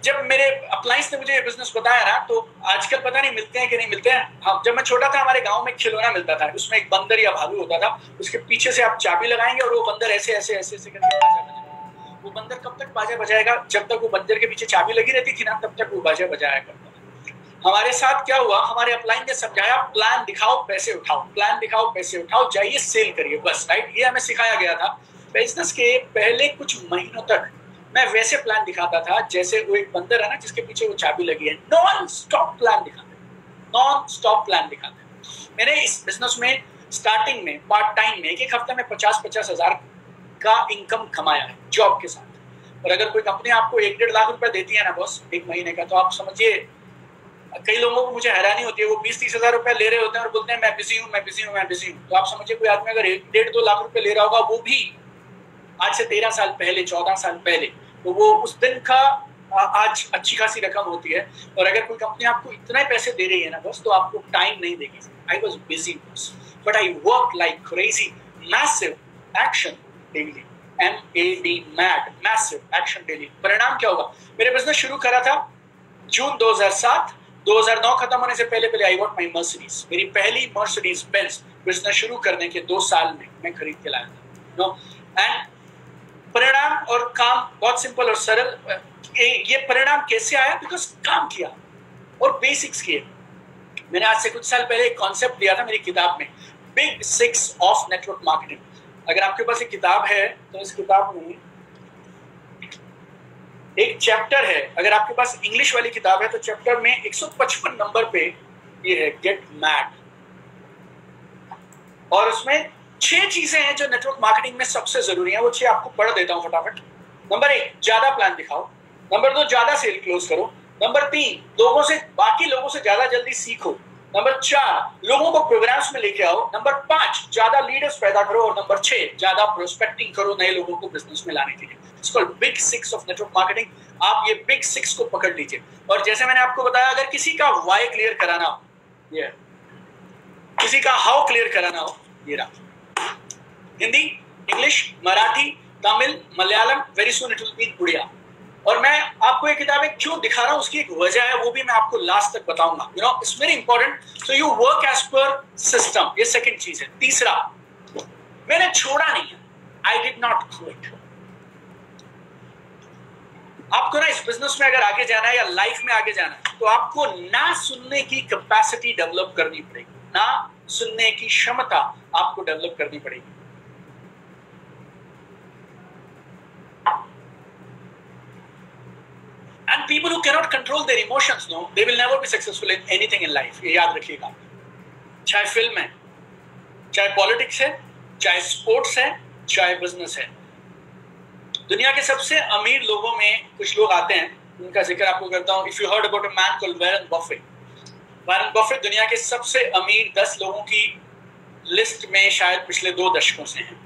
Speaker 1: जब मेरे अप्लायंस ने मुझे ये बिजनेस बताया ना, तो आजकल पता नहीं मिलते हैं कि नहीं मिलते हैं। हाँ, जब मैं छोटा था हमारे गांव में खिलौना मिलता था, उसमें एक बंदर या भालू होता था, उसके पीछे से आप चाबी लगाएंगे और वो बंदर ऐसे ऐसे ऐसे ऐसे करके बाजा बजाएगा। वो बंदर कब तक बाजा बजाएगा? जब तक वो बंदर के पीछे चाबी लगी रहती थी ना, तब तक वो बाजा बजाया करता था। हमारे साथ क्या हुआ, हमारे अपलाइन ने समझाया प्लान दिखाओ पैसे उठाओ, प्लान दिखाओ पैसे उठाओ, जाइए सेल करिए, बस। राइट, ये हमें सिखाया गया था। बिजनेस के पहले कुछ महीनों तक मैं वैसे प्लान दिखाता था जैसे वो एक बंदर है ना जिसके पीछे वो चाबी लगी है। नॉन स्टॉप प्लान दिखाते, नॉन स्टॉप प्लान दिखाते। मैंने इस बिजनेस में स्टार्टिंग में पार्ट टाइम में एक हफ्ते में 50-50 हजार का इनकम कमाया है जॉब के साथ। और अगर कोई कंपनी आपको 1-1.5 लाख रुपए देती है ना बॉस एक महीने का, तो आप समझिए, कई लोगों को मुझे हैरानी होती है, वो 20-30 हजार रुपए ले रहे होते हैं और बोलते हैं मैं बिजी हूँ, मैं बिजी हूँ, मैं बिजी हूँ। तो आप समझिए कोई आदमी अगर 1-1.5-2 लाख रुपए ले रहा होगा, वो भी आज से 13 साल पहले, 14 साल पहले, तो वो उस दिन का आज अच्छी खासी रकम होती है। और अगर कोई कंपनी आपको इतने पैसे दे रही है ना बस, तो आपको टाइम नहीं देगी। आई वॉज बिजी बस, but I work like crazy, massive action daily, MAD, mad, massive action daily. परिणाम क्या होगा? मेरे बिजनेस शुरू करा था जून 2007, 2009 खत्म होने से पहले पहले आई गॉट माई मर्सिडीज। मेरी पहली मर्सिडीज बेंज बिजनेस शुरू करने के 2 साल में मैं खरीद के लाया था। एंड परिणाम और काम बहुत सिंपल और सरल। ये परिणाम कैसे आया? बिकॉज काम किया और बेसिक्स किए। मैंने आज से कुछ साल पहले एक कॉन्सेप्ट दिया था मेरी किताब में, बिग 6 ऑफ नेटवर्क मार्केटिंग। अगर आपके पास एक किताब है तो इस किताब में एक चैप्टर है, अगर आपके पास इंग्लिश वाली किताब है तो चैप्टर में 155 नंबर पे ये है, गेट मैड। और उसमें 6 चीजें हैं जो नेटवर्क मार्केटिंग में सबसे जरूरी हैं। वो 6 आपको पढ़ देता हूं फटाफट। नंबर 1, ज्यादा प्लान दिखाओ। नंबर 2, ज्यादा सेल क्लोज करो। नंबर 3, बाकी लोगों से ज्यादा जल्दी सीखो। नंबर 4, लोगों को प्रोग्राम्स में लेके आओ। नंबर 5, ज्यादा लीडर्स पैदा करो। और नंबर 6, ज्यादा प्रोस्पेक्टिंग करो नए लोगों को बिजनेस में लाने के लिए। It's called big 6 of network marketing. आप ये बिग 6 को पकड़ लीजिए। और जैसे मैंने आपको बताया, अगर किसी का वाई क्लियर कराना हो, ये किसी का हाउ क्लियर कराना हो, ये रहा। Hindi, English, Marathi, Tamil, Malayalam, very soon it will be in Oriya. और मैं आपको ये किताबें क्यों दिखा रहा हूं, उसकी एक वजह है, वो भी मैं आपको लास्ट तक बताऊंगा। It's very important, so you work as per system. ये सेकंड चीज है। तीसरा, मैंने छोड़ा नहीं है, आई डिड नॉट क्विट। आपको ना इस बिजनेस में अगर आगे जाना है या लाइफ में आगे जाना है, तो आपको ना सुनने की कैपेसिटी डेवलप करनी पड़ेगी, ना सुनने की क्षमता आपको डेवलप करनी पड़ेगी। And people who cannot control their emotions, no, they will never be successful in anything in life. ये याद रखिएगा। चाहे फिल्म है, चाहे पॉलिटिक्स है, चाहे स्पोर्ट्स है, चाहे बिजनेस है। दुनिया के सबसे अमीर लोगों में कुछ लोग आते हैं, उनका जिक्र आपको करता हूँ। If you heard about a man called Warren Buffett, Warren Buffett दुनिया के सबसे अमीर 10 लोगों की लिस्ट में शायद पिछले 2 दशकों से हैं।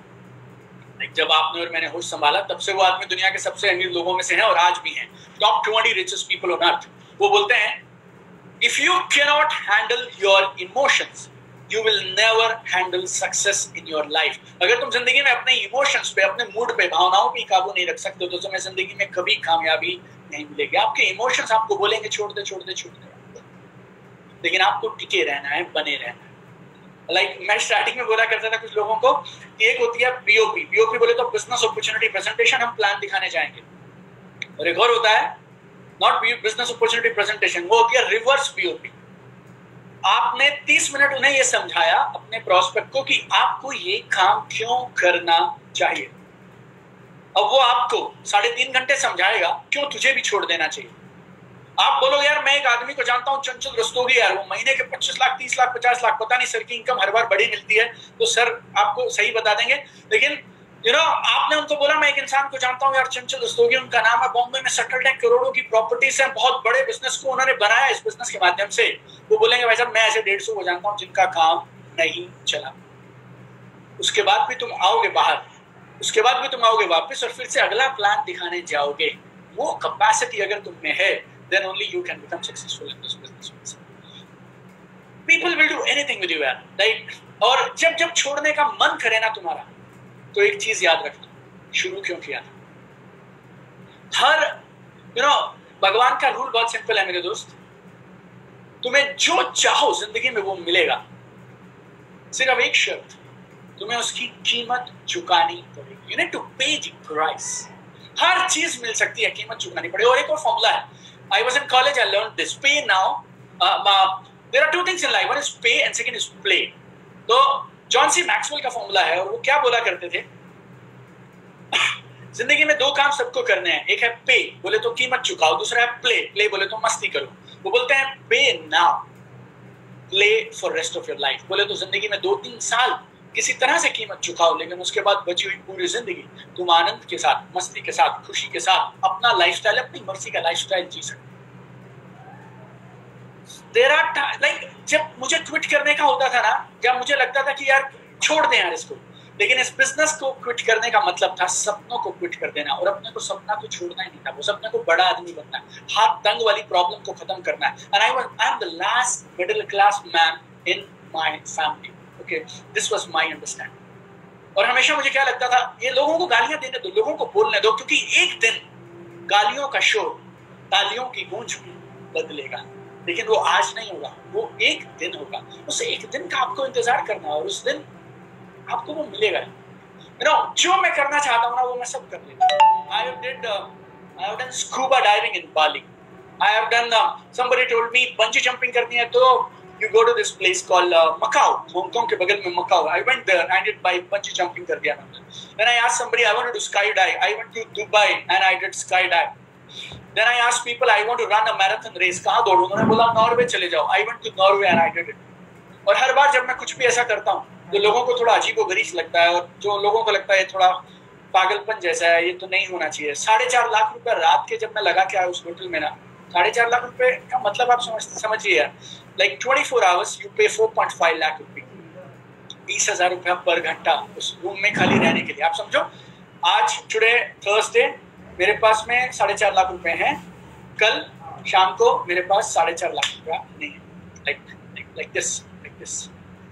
Speaker 1: जब आपने और मैंने होश संभाला तब से वो आदमी दुनिया के सबसे अमीर लोगों में से है और आज भी हैं, top 20 richest people on earth. वो बोलते हैं if you can not handle your emotions you will never handle success in your life. अगर तुम जिंदगी में अपने इमोशंस पे, अपने मूड पे, भावनाओं पे काबू नहीं रख सकते तो तुम्हें जिंदगी में कभी कामयाबी नहीं मिलेगी। आपके इमोशंस आपको बोलेंगे छोड़ दे छोड़ दे छोड़ दे, लेकिन आपको टिके रहना है, बने रहना है। लाइक मैं स्टार्टिंग में बोला करता था कुछ लोगों को कि एक होती है बीओपी, बीओपी बोले तो बिजनेस अपॉर्चुनिटी प्रेजेंटेशन, हम प्लान दिखाने जाएंगे, और एक और होता है नॉट बिजनेस अपॉर्चुनिटी प्रेजेंटेशन, वो होती है रिवर्स बीओपी। आपने 30 मिनट उन्हें ये समझाया अपने प्रोस्पेक्ट को कि आपको ये काम क्यों करना चाहिए, अब वो आपको 3.5 घंटे समझाएगा क्यों तुझे भी छोड़ देना चाहिए। आप बोलो यार मैं एक आदमी को जानता हूँ चंचल रस्तोगी, यार वो महीने के 25 लाख 30 लाख 50 लाख, पता नहीं सर की इनकम हर बार बड़ी मिलती है, तो सर आपको सही बता देंगे। लेकिन आपने उनको बोला मैं एक इंसान को जानता हूँ यार चंचल रस्तोगी, उनका नाम है, बॉम्बे में सेटल्ड है, करोड़ों की प्रॉपर्टीज हैं, बहुत बड़े बिजनेस को उन्होंने बनाया इस बिजनेस के माध्यम से। वो बोलेंगे भाई साहब मैं ऐसे 150 को जानता हूँ जिनका काम नहीं चला। उसके बाद भी तुम आओगे बाहर, उसके बाद भी तुम आओगे वापस और फिर से अगला प्लान दिखाने जाओगे। वो कैपेसिटी अगर तुम में है then only you can become successful in this business. People will do anything with you, यार, right? और जब छोड़ने का मन करे ना तुम्हारा, तो एक चीज याद रखना, शुरू क्यों किया था। हर भगवान का रूल बहुत सिंपल है मेरे दोस्त, तुम्हें जो चाहो जिंदगी में वो मिलेगा, सिर्फ एक शर्त, तुम्हें उसकी कीमत चुकानी पड़ेगी। You need to pay the price. हर चीज मिल सकती है, कीमत चुकानी पड़ेगी। और एक और फॉर्मूला है, I was in college, I learned this. Pay now. There are two things in life. One is pay and second is play. तो जॉन सी मैक्सवेल का फॉर्मूला है और वो क्या बोला करते थे, जिंदगी में 2 काम सबको करने हैं, एक है पे, बोले तो कीमत चुकाओ, दूसरा है प्ले, प्ले बोले तो मस्ती करो। वो बोलते हैं पे now, play for rest of your life, बोले तो जिंदगी में 2-3 साल किसी तरह से कीमत चुकाओ, लेकिन उसके बाद बची हुई पूरी जिंदगी तुम आनंद के साथ, मस्ती के साथ, खुशी के साथ अपना लाइफस्टाइल, अपनी मर्जी का लाइफस्टाइल जी सकते। There are like जब मुझे क्विट करने का होता था ना, जब मुझे लगता था कि यार छोड़ दें यार इसको, लेकिन इस बिजनेस को क्विट करने का मतलब था सपनों को क्विट कर देना, और अपने को सपना तो छोड़ना ही नहीं था, वो सपने को बड़ा आदमी बनना है, हाथ तंग वाली प्रॉब्लम को खत्म करना है। And I am the last middle class man in my family. Okay, this was my understanding. और हमेशा मुझे क्या लगता था, ये लोगों को गालियां देने दो, लोगों को बोलने दो, क्योंकि एक दिन गालियों का शोर तालियों की गूंज में बदलेगा, लेकिन वो आज नहीं होगा, वो एक दिन होगा। उस एक दिन का आपको इंतजार करना है और उस दिन आपको वो मिलेगा। जो मैं करना चाहता हूँ ना वो मैं सब कर लेता। I have done scuba diving in Bali. I have done somebody told me bungee jumping करनी है तो you go to this place called Macau, Hong Kong के बगल में Macau. I went there and I did by bungee jumping कर दिया मैंने। Then I asked somebody I want to do skydive. I went to Dubai and I did skydive. Then I asked people I want to run a marathon race. कहाँ दौड़ूं? उन्होंने बोला Norway चले जाओ. I went to Norway and I did it. और हर बार जब मैं कुछ भी ऐसा करता हूँ तो लोगों को थोड़ा अजीबोगरीब लगता है, और जो लोगों को लगता है थोड़ा पागलपन जैसा है, ये तो नहीं होना चाहिए। 4.5 लाख रुपए रात के जब मैं लगा के आया उस होटल में ना, 4.5 लाख रुपए का मतलब आप समझिए यार, like 24 hours you pay 4.5 lakh रुपए, 20,000 रुपया पर घंटा उस रूम में खाली रहने के लिए। आप समझो आज टुडे थर्सडे मेरे पास में 4.5 लाख रुपए हैं, कल शाम को मेरे पास 4.5 लाख रुपया नहीं है। like this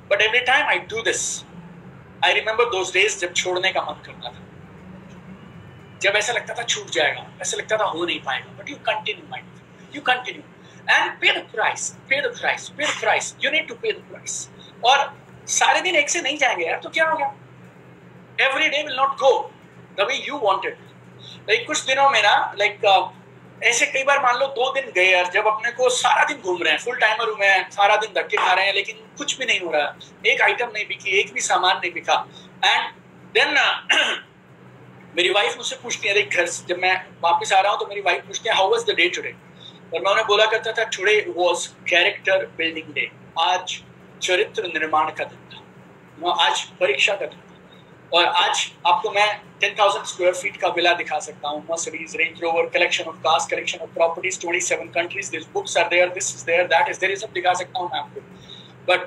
Speaker 1: but every time I do this I remember those days जब छोड़ने का मन करता था, जब ऐसा लगता था छूट जाएगा, ऐसा लगता था हो नहीं पाएगा, but you continue and pay the price, you need to pay the price। और सारे दिन एक से नहीं जाएंगे यार, तो क्या हो गया, every day will not go the way you wanted। like कुछ दिनों में ना ऐसे कई बार मान लो 2 दिन गए यार, जब अपने को सारा दिन घूम रहे हैं, फुल टाइमर हुए हैं, सारा दिन धक्के खा रहे हैं, लेकिन कुछ भी नहीं हो रहा, एक आइटम नहीं बिकी, एक भी सामान नहीं बिका। एंड देन मेरी वाइफ मुझसे पूछती है, घर जब मैं वापस आ रहा हूँ तो मेरी वाइफ पूछती है how was the day today, और मैं उन्हें बोला करता था today was character building day, आज चरित्र निर्माण का दिन था, आज परीक्षा का दिन था, और आज आपको मैं 10,000 स्क्वायर फीट का विला दिखा सकता हूँ, Mercedes, Range Rover, collection of cars, collection of properties, 27 countries, this books are there, this is there, that is there, ये सब दिखा सकता हूँ मैं आपको। बट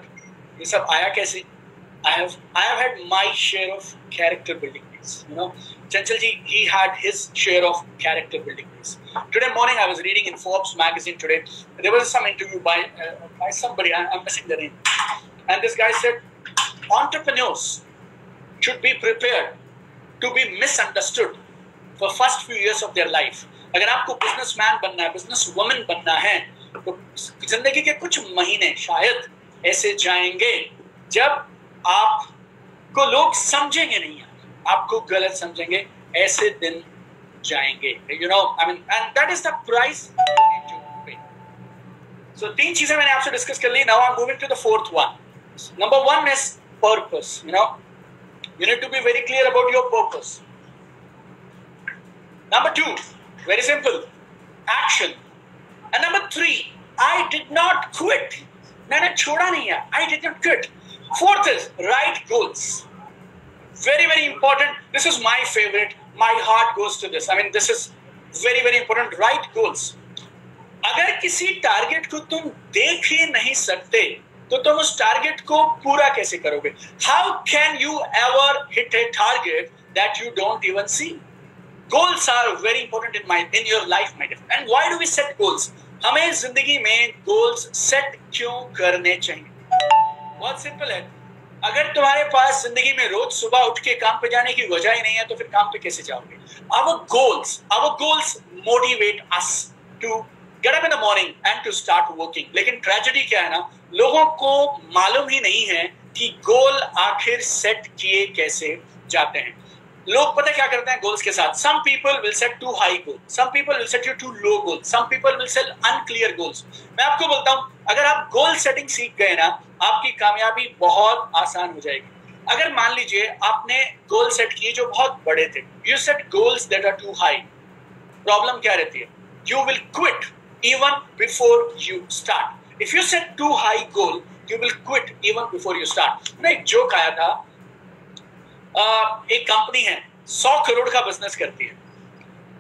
Speaker 1: ये सब आया कैसे? I have had my share of character building days. You know, Chanchal ji, he had his share of character building days. Today morning, I was reading in Forbes magazine today. There was some interview by somebody. I'm missing the name. And this guy said, entrepreneurs should be prepared to be misunderstood for first few years of their life. अगर आपको businessman बनना है, businesswoman बनना है, तो जिंदगी के कुछ महीने शायद ऐसे जाएंगे जब आपको लोग समझेंगे नहीं, आपको गलत समझेंगे, ऐसे दिन जाएंगे. You know, I mean, and that is the price you need to pay. So तीन चीजें मैंने आपसे डिस्कस कर ली. Now I'm moving to the fourth one. Number one is purpose. You know, you need to be very clear about your purpose. Number two, very simple, action. And number three, I did not quit. मैंने छोड़ा नहीं है. I did not quit. Fourth is write goals. Very, very important. This is my favorite. My heart goes to this. I mean, this is very, very important. Write goals. अगर किसी target को तुम देख ही नहीं सकते, तो तुम उस टारगेट को पूरा कैसे करोगे? How can you ever hit a target that you don't even see? Goals are very important in your life, my dear. And why do we set goals? हमें जिंदगी में goals set क्यों करने चाहिए? बहुत सिंपल है. अगर तुम्हारे पास जिंदगी में रोज सुबह उठ के काम पे जाने की वजह ही नहीं है, तो फिर काम पे कैसे जाओगे? Our goals motivate us to get up in the morning and to start working. लेकिन ट्रेजेडी क्या है ना, लोगों को मालूम ही नहीं है कि गोल आखिर सेट किए कैसे जाते हैं. लोग पता क्या करते हैं गोल्स के साथ? Some people will set too high goals. Some people will set you too low goals. Some people will set unclear goals. मैं आपको बोलता हूँ, अगर आप गोल सेटिंग सीख गए ना, आपकी कामयाबी बहुत आसान हो जाएगी. अगर मान लीजिए आपने गोल सेट किए जो बहुत बड़े थे, you set goals that are too high. Problem क्या रहती है? You will quit even before you start. If you set too high goal, you will quit even before you start. मैं एक जोक आया था. एक कंपनी है 100 करोड़ का बिजनेस करती है,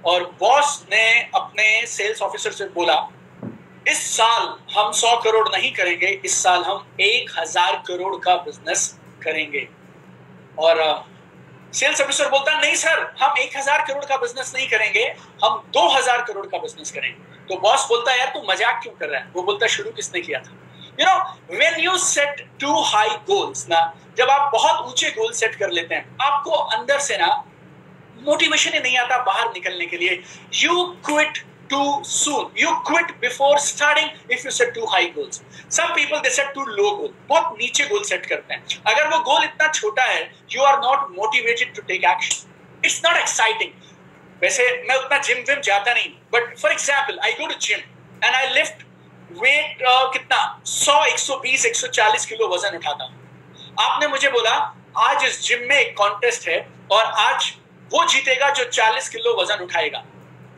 Speaker 1: और बॉस ने अपने सेल्स ऑफिसर से बोला, इस साल हम 100 करोड़ नहीं करेंगे, इस साल हम 1000 करोड़ का बिजनेस करेंगे. और सेल्स ऑफिसर बोलता, नहीं सर, हम 1000 करोड़ का बिजनेस नहीं करेंगे, हम 2000 करोड़ का बिजनेस करेंगे. तो बॉस बोलता, यार तू मजाक क्यों कर रहा है? वो बोलता, शुरू किसने किया था? You know, when you set too high goals ना, जब आप बहुत ऊंचे गोल सेट कर लेते हैं, आपको अंदर से ना मोटिवेशन ही नहीं आता बाहर निकलने के लिए. You quit too soon. You quit before starting if you set too high goals. Some people they set too low goal. बहुत नीचे गोल सेट करते हैं. अगर वो गोल इतना छोटा है, you are not motivated to take action. It's not exciting. वैसे मैं उतना जिम विम जाता नहीं, but for example, I go to gym and I lift weight कितना 100, 120, 140 किलो वजन उठाता हूँ. आपने मुझे बोला आज इस जिम में एक कॉन्टेस्ट है और आज वो जीतेगा जो 40 किलो वजन उठाएगा.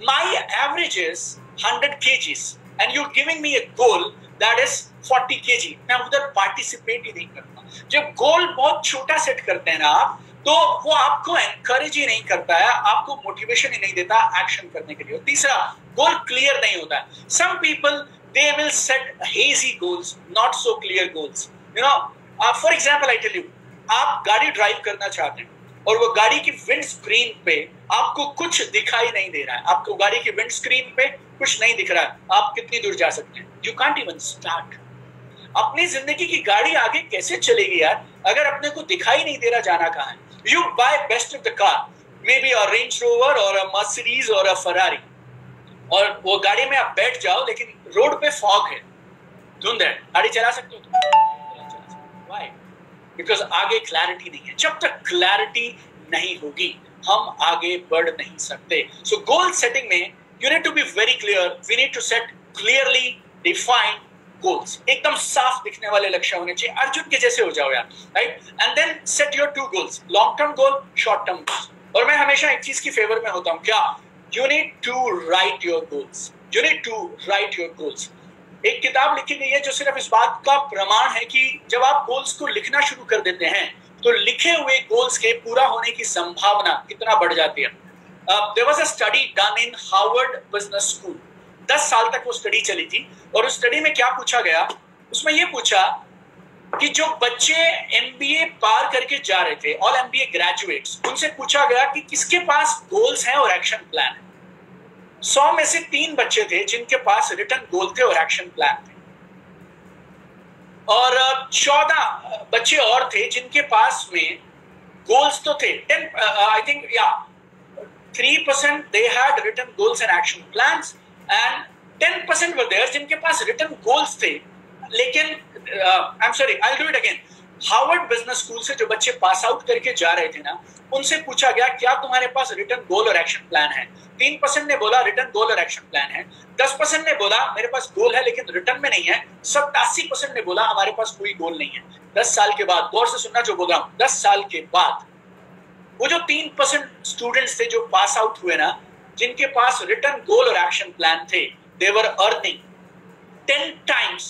Speaker 1: माई average is 100 kgs and you're giving me a goal that is 40 kg. मैं उधर पार्टिसिपेट ही नहीं करता. जब गोल बहुत छोटा सेट करते हैं ना आप, तो वो आपको एनकरेज ही नहीं करता है, आपको मोटिवेशन ही नहीं देता एक्शन करने के लिए. तीसरा, गोल क्लियर नहीं होता है. Some people they will set hazy goals, not so clear goals. You know, for example, I tell you, आप गाड़ी ड्राइव करना चाहते हैं और वो गाड़ी की विंड स्क्रीन पे आपको कुछ दिखाई नहीं दे रहा है, आपको गाड़ी की विंड स्क्रीन पे कुछ नहीं दिख रहा है, आप कितनी दूर जा सकते हैं? You can't even start. अपनी जिंदगी की गाड़ी आगे कैसे चलेगी यार, अगर अपने को दिखाई नहीं दे रहा जाना कहाँ है? You buy best of the car, maybe a Range Rover or a Mercedes or a Ferrari, और वो गाड़ी में आप बैठ जाओ, लेकिन रोड पे फॉग है, धुंध है, गाड़ी चला सकते हो? Why? Because आगे क्लैरिटी नहीं है. जब तक क्लैरिटी नहीं होगी हम आगे बढ़ नहीं सकते. So goal setting में you need to be very clear. We need to set clearly defined goals. एकदम साफ दिखने वाले लक्ष्य होने चाहिए. अर्जुन के जैसे हो जाओ यार, right? And then set your two goals, long term goal, short term goals. और मैं हमेशा एक चीज की फेवर में होता हूँ, क्या? You need to write your goals. You need to write your goals. एक किताब लिखी गई है जो सिर्फ इस बात का प्रमाण है कि जब आप गोल्स को लिखना शुरू कर देते हैं, तो लिखे हुए गोल्स के पूरा होने की संभावना कितना बढ़ जाती है. There was a study done in Harvard Business School. 10 साल तक वो स्टडी चली थी, और उस स्टडी में क्या पूछा गया? उसमें ये पूछा कि जो बच्चे एमबीए पार करके जा रहे थे, ऑल एमबीए ग्रेजुएट्स, उनसे पूछा गया कि किसके पास गोल्स हैं और एक्शन प्लान है। 100 में से 3 बच्चे थे जिनके पास रिटन गोल थे और एक्शन प्लान थे, और 14 बच्चे और थे जिनके पास में गोल्स तो थे। 10 I think 3% they had written goals and action plans and 10% were there जिनके पास written goals थे, लेकिन I'm sorry, I'll do it again. Harvard business school से जो बच्चे पास आउट करके जा रहे थे ना, उनसे पूछा गया क्या तुम्हारे पास रिटन गोल और एक्शन प्लान है। 3% ने बोला रिटन गोल और एक्शन प्लान है, 10% ने बोला मेरे पास गोल है लेकिन रिटन में नहीं है, 87% ने बोला हमारे पास कोई गोल नहीं है। 10 साल के बाद, गौर से सुनना जो बोल रहा हूं, 10 साल के बाद वो जो 3% स्टूडेंट्स थे जो पास आउट हुए ना, जिनके पास रिटन गोल और एक्शन प्लान थे, they were earning 10 times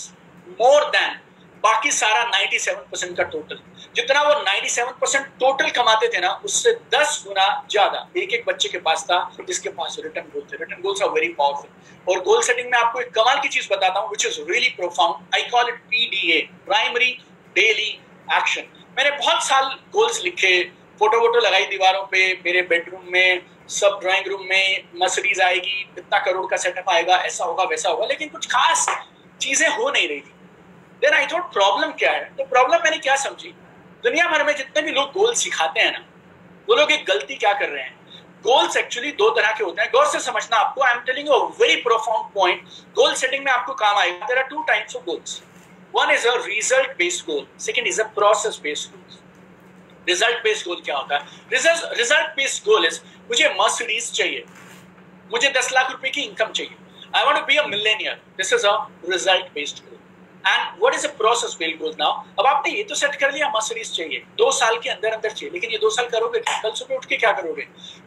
Speaker 1: more than बाकी सारा 97% का टोटल। जितना वो 97% टोटल कमाते थे ना, उससे 10 गुना ज्यादा एक बच्चे के पास था जिसके पास रिटन गोल थे। Written goals are very powerful. और गोल सेटिंग में आपको एक कमाल की चीज बताता हूं, which is really profound. I call it PDA, primary daily action. मैंने बहुत साल गोल्स लिखे, फोटो वोटो लगाई दीवारों पे, मेरे बेडरूम में, सब ड्राइंग रूम में, मर्सिडीज आएगी, इतना करोड़ का सेटअप आएगा, ऐसा होगा वैसा होगा, लेकिन कुछ खास चीजें हो नहीं रही थी। देन आई थॉट प्रॉब्लम क्या है। तो प्रॉब्लम मैंने क्या समझी, दुनिया भर में जितने भी लोग गोल सिखाते हैं ना, वो लोग एक गलती क्या कर रहे हैं। गोल्स एक्चुअली 2 तरह के होते हैं, गौर से समझना। आपको I am telling you a very profound point, goal setting में आपको काम आएगा। There are 2 types of goals, one is a result based goal, second is a process based goal. Result based goal क्या होता है? रिजल्ट बेस्ड गोल इज मुझे Mercedes चाहिए, मुझे 10 लाख रुपए की इनकम चाहिए, I want to be a millionaire. This is a result based goal. And what is a process based goal? Now अब आपने ये तो सेट कर लिया मर्सिडीज चाहिए, 2 साल के अंदर अंदर चाहिए, लेकिन ये 2 साल करोगे क्या? कल सुबह उठ के क्या करोगे?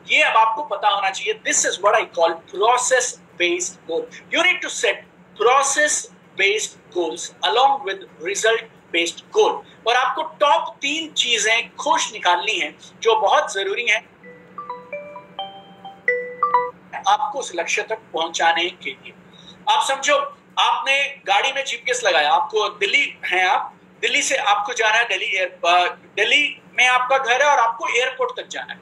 Speaker 1: ये अब आपको पता होना चाहिए। This is what I call process based goal. You need to set process based goals along with result based goal. और आपको टॉप 3 चीजें खोज निकालनी है जो बहुत जरूरी है आपको उस लक्ष्य तक पहुंचाने के लिए। आप समझो, आपने गाड़ी में जीपीएस लगाया, आपको दिल्ली है, आप दिल्ली से आपको जाना है दिल्ली में आपका घर है और आपको एयरपोर्ट तक जाना है।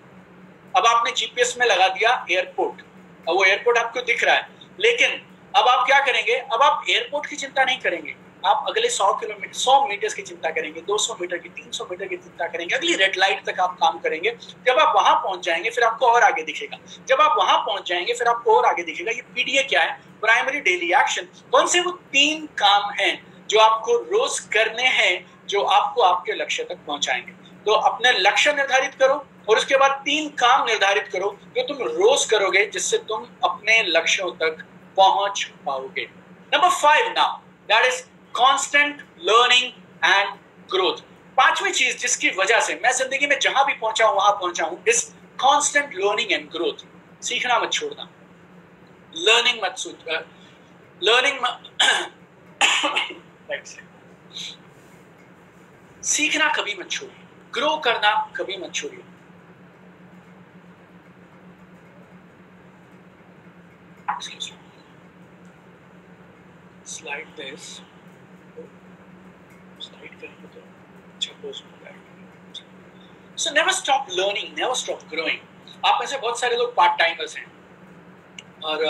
Speaker 1: अब आपने जीपीएस में लगा दिया एयरपोर्ट, और वो एयरपोर्ट आपको दिख रहा है, लेकिन अब आप क्या करेंगे? अब आप एयरपोर्ट की चिंता नहीं करेंगे, आप अगले 100 मीटर्स की चिंता करेंगे, 200 मीटर की, 300 मीटर की चिंता करेंगे, अगली रेड लाइट तक आप काम करेंगे। जब आप वहां पहुंच जाएंगे फिर आपको और आगे दिखेगा, जब आप वहां पहुंच जाएंगे फिर आपको और आगे दिखेगा। ये पीडीए क्या है? Primary daily action. कौन से वो 3 काम हैं जो आपको रोज करने हैं, जो आपको आपके लक्ष्य तक पहुंचाएंगे। तो अपने लक्ष्य निर्धारित करो और उसके बाद 3 काम निर्धारित करो जो तुम रोज करोगे, जिससे तुम अपने लक्ष्यों तक पहुंच पाओगे। Number 5 now, that is constant learning and growth. 5वीं चीज जिसकी वजह से मैं जिंदगी में जहां भी पहुंचा हूं वहां पहुंचा हूं, is constant learning and growth. सीखना मत छोड़ना, लर्निंग सीखना कभी मत छोड़िए, ग्रो करना कभी मत छोड़िए। स्लाइड दिस, स्लाइड करेंगे तो अच्छा पोस्ट होगा। So never stop learning, never stop growing. आप में से बहुत सारे लोग पार्ट टाइमर्स हैं, और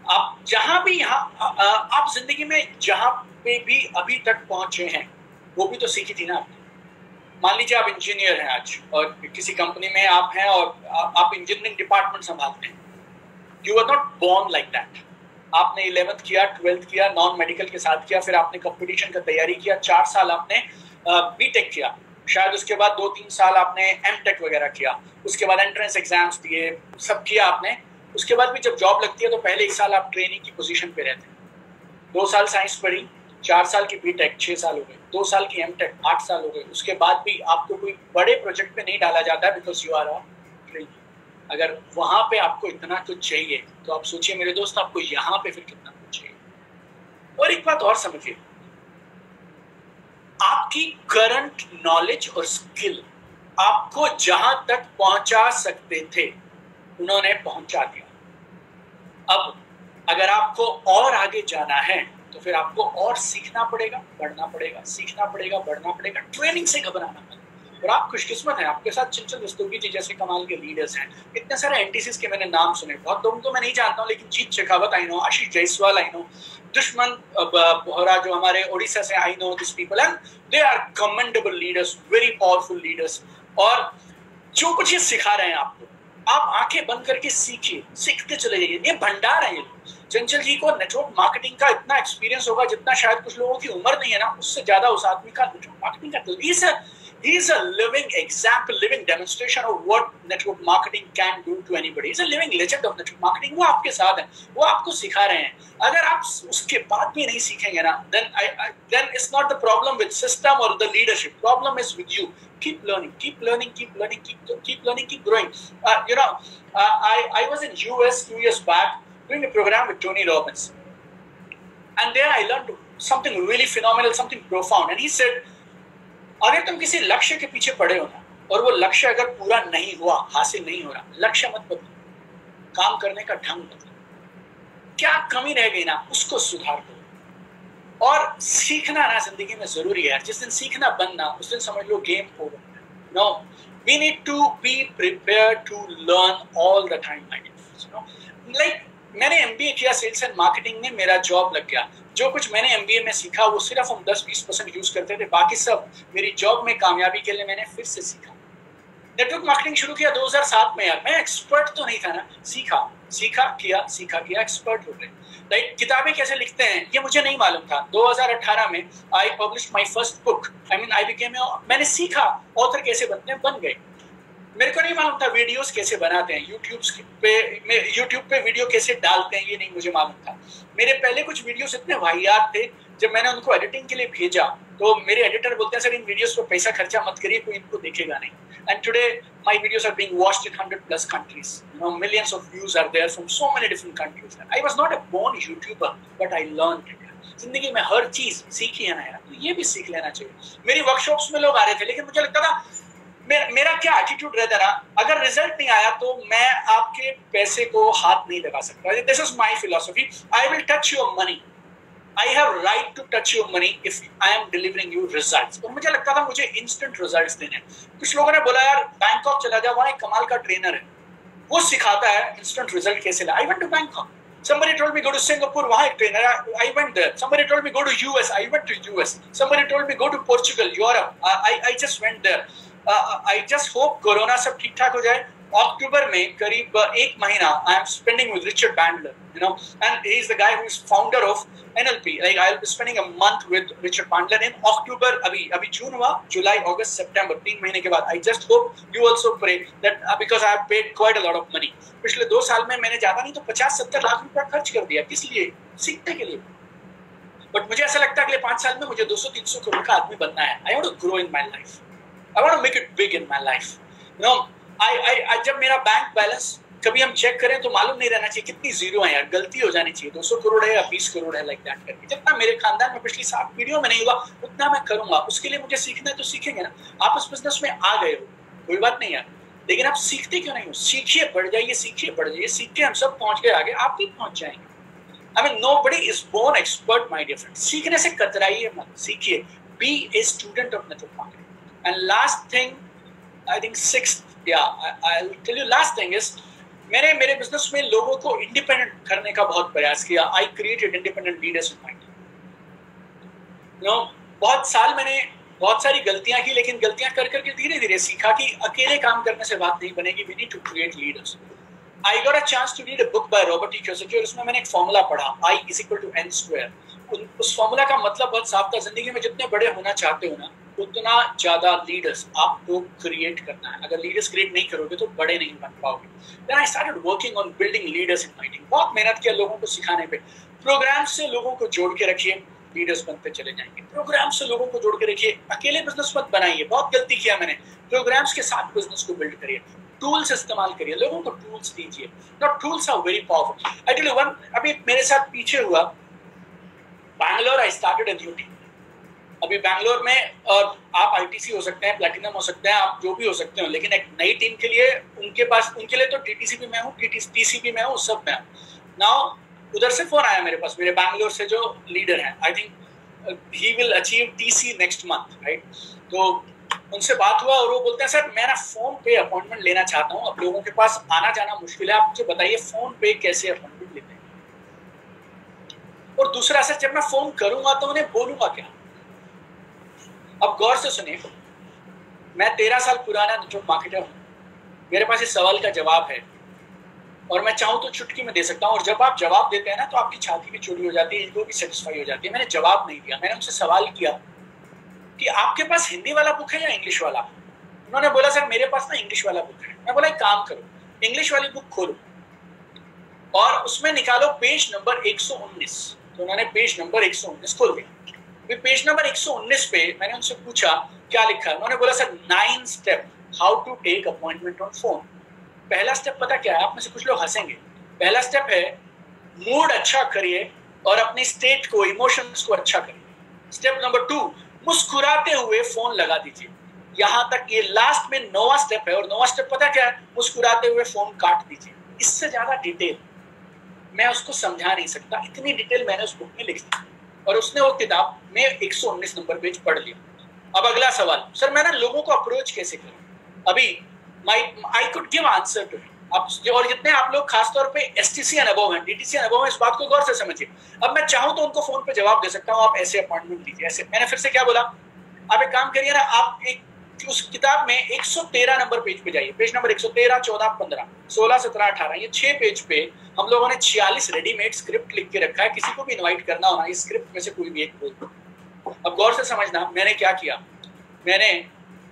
Speaker 1: आप जहां भी आप जिंदगी में जहां पे भी अभी तक पहुंचे हैं वो भी तो सीखी थी ना आपने। मान लीजिए आप इंजीनियर हैं आज और किसी कंपनी में आप हैं और आप इंजीनियरिंग डिपार्टमेंट संभालते हैं। You are not born like that. आपने 11th किया, 12th किया, नॉन मेडिकल के साथ किया, फिर आपने कंपटीशन का तैयारी किया, 4 साल आपने बीटेक किया, शायद उसके बाद 2-3 साल आपने एमटेक वगैरह किया, उसके बाद एंट्रेंस एग्जाम्स दिए, सब किया आपने। उसके बाद भी जब जॉब लगती है तो पहले 1 साल आप ट्रेनिंग की पोजीशन पे रहते हैं। 2 साल साइंस पढ़ी, 4 साल की बीटेक, 6 साल हो गए, 2 साल की एमटेक, 8 साल हो गए। उसके बाद भी आपको कोई बड़े प्रोजेक्ट पे नहीं डाला जाता है, because you are on training. अगर वहां पे आपको इतना कुछ चाहिए तो आप सोचिए मेरे दोस्त, आपको यहाँ पे फिर कितना कुछ चाहिए। और एक बात और समझिए, आपकी करंट नॉलेज और स्किल आपको जहां तक पहुंचा सकते थे उन्होंने पहुंचा दिया। अब अगर आपको और आगे जाना है तो फिर आपको और सीखना पड़ेगा, बढ़ना पड़ेगा, सीखना पड़ेगा, बढ़ना पड़ेगा, ट्रेनिंग से घबराना मत। और आप खुशकिस्मत हैं, आपके साथ चंचल दस्तूरी जी जैसे कमाल के लीडर्स हैं। इतने सारे एनटीसीज के मैंने नाम सुने, बहुत लोगों को मैं नहीं जानता हूँ, लेकिन Jeet Shekhawat I know, Ashish Jaiswal I know, दुश्मन बोहरा जो हमारे ओडिशा से, I know this people and they are commendable leaders, very powerful leaders. और जो कुछ ये सिखा रहे हैं आपको, आप आंखें बंद करके सीखिए, सीखते चले जाइए। ये भंडार है। ये चंचल जी को नेटवर्क मार्केटिंग का इतना एक्सपीरियंस होगा जितना शायद कुछ लोगों की उम्र नहीं है ना, उससे ज्यादा उस आदमी का नेटवर्क मार्केटिंग का। He is a living example, living demonstration of what network marketing can do to anybody. He's a living legend of network marketing. वो आपके साथ है, वो आपको सिखा रहे हैं। अगर आप उसके बाद भी नहीं सीखेंगे ना, then it's not the problem with system or the leadership. Problem is with you. Keep learning, keep learning, keep learning, keep learning, keep growing. I was in US 2 years back doing a program with Tony Robbins, and there I learned something really phenomenal, something profound. And he said, अगर तुम किसी लक्ष्य के पीछे पड़े हो ना, और वो लक्ष्य अगर पूरा नहीं हुआ, हासिल नहीं हो रहा, लक्ष्य मत बदलो, काम करने का ढंग बदलो, क्या कमी रह गई ना उसको सुधार दो। और सीखना ना जिंदगी में जरूरी है। जिस दिन सीखना बंद ना, उस दिन समझ लो game over. No, we need to be prepared to learn all the time. Like मैंने एमबीए किया सेल्स एंड मार्केटिंग में, मेरा जॉब लग गया। जो कुछ मैंने एमबीए में सीखा वो सिर्फ हम 10-20% यूज करते थे, बाकी सब मेरी जॉब में कामयाबी के लिए मैंने फिर से सीखा। नेटवर्क मार्केटिंग शुरू किया 2007 में। यार मैं एक्सपर्ट तो नहीं था ना, सीखा किया, एक्सपर्ट हो गए। लाइक किताबें कैसे लिखते हैं ये मुझे नहीं मालूम था। 2018 में I publish my first book. मैंने सीखा ऑथर कैसे बनते हैं, बन गए। मेरे को नहीं मालूम था वीडियोस कैसे बनाते हैं, यूट्यूब पे वीडियो कैसे डालते हैं, ये नहीं मुझे मालूम था। मेरे पहले कुछ वीडियोस इतने वाहियात थे, जब मैंने उनको एडिटिंग के लिए भेजा तो मेरे एडिटर बोलते हैं सर इन वीडियोस पर पैसा खर्चा मत करिए, कोई इनको देखेगा नहीं। And today my videos are being watched in 100+ countries, millions of views are there from so many different countries. I was not a born YouTuber but I learned it. जिंदगी में हर चीज सीखी है ना यार, तो ये भी सीख लेना चाहिए। मेरी वर्कशॉप्स में लोग आ रहे थे, लेकिन मुझे लगता था मेरा क्या एटीट्यूड रहता ना, अगर रिजल्ट नहीं आया तो मैं आपके पैसे को हाथ नहीं लगा सकता। This is my philosophy. I will touch your money, I have right to touch your money if I am delivering you results. और मुझे लगता था मुझे इंस्टेंट रिजल्ट्स देने। कुछ लोगों ने बोला यार बैंकॉक चला जा, वहां एक कमाल का ट्रेनर है, वो सिखाता है इंस्टेंट रिजल्ट कैसे ला। I went to Bangkok. Somebody told me go to Singapore, वहाँ एक ट्रेनर है, I went there. Somebody told me go to US, I went to US. Somebody told me go to Portugal, Europe, I just went there. I just hope corona सब ठीक ठाक हो जाए। अक्टूबर में करीब 1 महीना I am spending with Richard Bandler, and he is the guy who is founder of NLP. Like I will be spending a month with Richard Bandler in October. अभी जून हुआ, जुलाई, अगस्त, सितंबर, 3 महीने के बाद। I just hope you also pray that because I have paid quite a lot of money. पिछले 2 साल में मैंने ज्यादा नहीं तो 50-70 लाख रुपया खर्च कर दिया। किस लिए? सीखने के लिए। बट मुझे ऐसा लगता है अगले 5 साल में मुझे 200-300 करोड़ का आदमी बनना है। I want to grow in my life. I want to make it big in my life. I जब मेरा बैंक बैलेंस कभी हम चेक करें तो मालूम नहीं रहना चाहिए कितनी जीरो है यार, गलती हो जानी चाहिए। 200 करोड़ है या 20 करोड़ है, लाइक दैट करके। जितना मेरे खानदान में पिछली 7 पीढ़ियों में नहीं हुआ उतना मैं करूंगा। उसके लिए मुझे सीखना है तो सीखेंगे ना। आप इस बिजनेस में आ गए हो, कोई बात नहीं यार, लेकिन आप सीखते क्यों नहीं हो? सीखिए, बढ़ जाइए, सीखिए, बढ़ जाइए। सीख के हम सब पहुंच गए आगे, आप भी पहुंच जाएंगे। I mean, nobody is born expert, my dear friend. सीखने से कतराइए मत, सीखिए। Be a student of network marketing. And last thing, I think 6th, I'll tell you last thing is, मैंने मेरे बिजनेस में लोगों को इंडिपेंडेंट करने का बहुत प्रयास किया। I created independent leaders in my team. बहुत साल मैंने बहुत सारी गलतियां की, लेकिन गलतियां कर करके धीरे धीरे सीखा कि अकेले काम करने से बात नहीं बनेगी। We need to create leaders. I got a chance to read a book by Robert T. Kiyosaki, और उसमें मैंने एक फॉर्मूला पढ़ा, I = n²। उस फॉर्मूला का मतलब बहुत साफ था, जिंदगी में जितने बड़े होना चाहते हो ना, उतना ज्यादा लीडर्स आपको क्रिएट करना है। अगर लीडर्स क्रिएट नहीं करोगे तो बड़े नहीं बन पाओगे। Then I started working on building leaders in my team. बहुत मेहनत किया लोगों को सिखाने पे। प्रोग्राम से लोगों को जोड़ के रखिए, लीडर्स बनते चले जाएंगे। प्रोग्राम से लोगों को जोड़ के रखिए, अकेले बिजनेस मत बनाइए। बहुत गलती किया मैंने। प्रोग्राम्स के साथ बिजनेस को बिल्ड करिए, टूल्स इस्तेमाल करिए, लोगों को टूल्स दीजिए। Tools are very powerful. I tell you one, अभी मेरे साथ पीछे हुआ Bangalore, I started a new team. अभी बैंगलोर में, और आप आईटीसी हो सकते हैं, प्लैटिनम हो सकते हैं, आप जो भी हो सकते हो, लेकिन एक नई टीम के लिए उनके लिए तो टीटीसी भी मैं हूँ, टीसीपी मैं हूँ, सब मैं हूँ। नाउ उधर से फोन आया मेरे पास, मेरे बैंगलोर से जो लीडर हैं, I think he will achieve TC next month, right. तो उनसे बात हुआ और वो बोलते हैं सर मैं ना फोन पे अपॉइंटमेंट लेना चाहता हूँ, अब लोगों के पास आना जाना मुश्किल है, आप मुझे बताइए फोन पे कैसे अपॉइंटमेंट लेते हैं। और दूसरा सर जब मैं फोन करूंगा तो उन्हें बोलूंगा क्या। अब गौर से सुनिए, मैं 13 साल पुराना नेटवर्क मार्केटर हूँ, मेरे पास इस सवाल का जवाब है और मैं चाहूँ तो चुटकी में दे सकता हूँ। और जब आप जवाब देते हैं ना तो आपकी छाती भी चौड़ी हो जाती है, ईगो भी सेटिस्फाई हो जाती है। मैंने जवाब नहीं दिया, मैंने उनसे सवाल किया कि आपके पास हिंदी वाला बुक है या इंग्लिश वाला। उन्होंने बोला सर मेरे पास ना इंग्लिश वाला बुक है। मैं बोला एक काम करो, इंग्लिश वाली बुक खोलो और उसमें निकालो पेज नंबर 119। तो उन्होंने पेज नंबर 119 खोल दिया। पेज नंबर 119 पे मैंने उनसे पूछा क्या लिखा है। उन्होंने बोला sir 9 step how to take appointment on phone. पहला स्टेप पता क्या है? आप में से कुछ लोग हंसेंगे। पहला स्टेप है मूड अच्छा करिए और अपनी स्टेट को, इमोशंस को अच्छा करिए। स्टेप नंबर 2, मुस्कुराते हुए फोन लगा दीजिए। यहां तक ये लास्ट में 9वां स्टेप है। और 9वां स्टेप पता क्या है? मुस्कुराते हुए फोन काट दीजिए। इससे ज्यादा डिटेल मैं उसको समझा नहीं सकता, इतनी डिटेल मैंने उस बुक में लिख दी। और उसने वो किताब में 119 नंबर पेज पढ़ लिया। अब अगला सवाल, सर मैं ना लोगों को अप्रोच कैसे करूं? अभी I could give answer to आप। और जितने आप लोग खासतौर पे एसटीसी एंड अबव हैं, डीटीसी एंड अबव हैं, इस बात को गौर से समझिए। अब मैं चाहूं तो उनको फोन पे जवाब दे सकता हूं, आप ऐसे अपॉइंटमेंट लीजिए, ऐसे। मैंने फिर से क्या बोला? आप एक काम करिए ना, आप एक उस किताब में 113 नंबर पेज पे जाइए। पेज नंबर 113, 14, 15, 16, 17, 18, ये 6 पेज पे हम लोगों ने 46 रेडीमेड स्क्रिप्ट लिख के रखा है। किसी को भी इनवाइट करना होना, इस स्क्रिप्ट में से कोई भी एक बोल। अब गौर से समझना, मैंने क्या किया? मैंने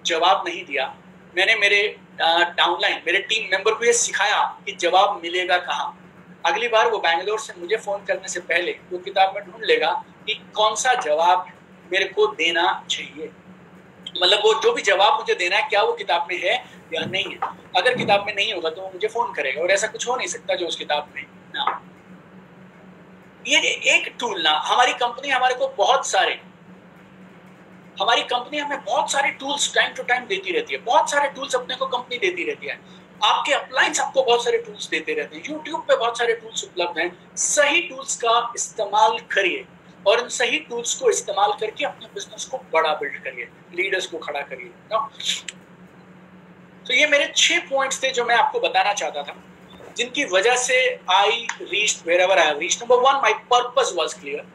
Speaker 1: जवाब नहीं दिया, मैंने मेरे डाउनलाइन, मेरे टीम मेंबर को ये सिखाया कि जवाब मिलेगा कहाँ। अगली बार वो बैंगलोर से मुझे फोन करने से पहले वो किताब में ढूंढ लेगा कि कौन सा जवाब मेरे को देना चाहिए। मतलब वो जो भी जवाब मुझे देना है, क्या वो किताब में है या नहीं है। अगर किताब में नहीं होगा तो वो मुझे फोन करेगा, और ऐसा कुछ हो नहीं सकता जो उस किताब में ना। ये एक टूल ना, हमारी कंपनी हमारे को बहुत सारे, हमारी कंपनी हमें बहुत सारे टूल्स टाइम टू टाइम देती रहती है। बहुत सारे टूल्स अपने को कंपनी देती रहती है। आपके अपलाइंस आपको बहुत सारे टूल्स देते रहते हैं। यूट्यूब पे बहुत सारे टूल्स उपलब्ध हैं। सही टूल्स का इस्तेमाल करिए और इन सही टूल्स को इस्तेमाल करके अपने बिजनेस को बड़ा बिल्ड करिए, लीडर्स को खड़ा करिए। तो ये मेरे 6 पॉइंट्स थे जो मैं आपको बताना चाहता था, जिनकी वजह से I reached wherever I have reached. Number 1, my purpose was clear.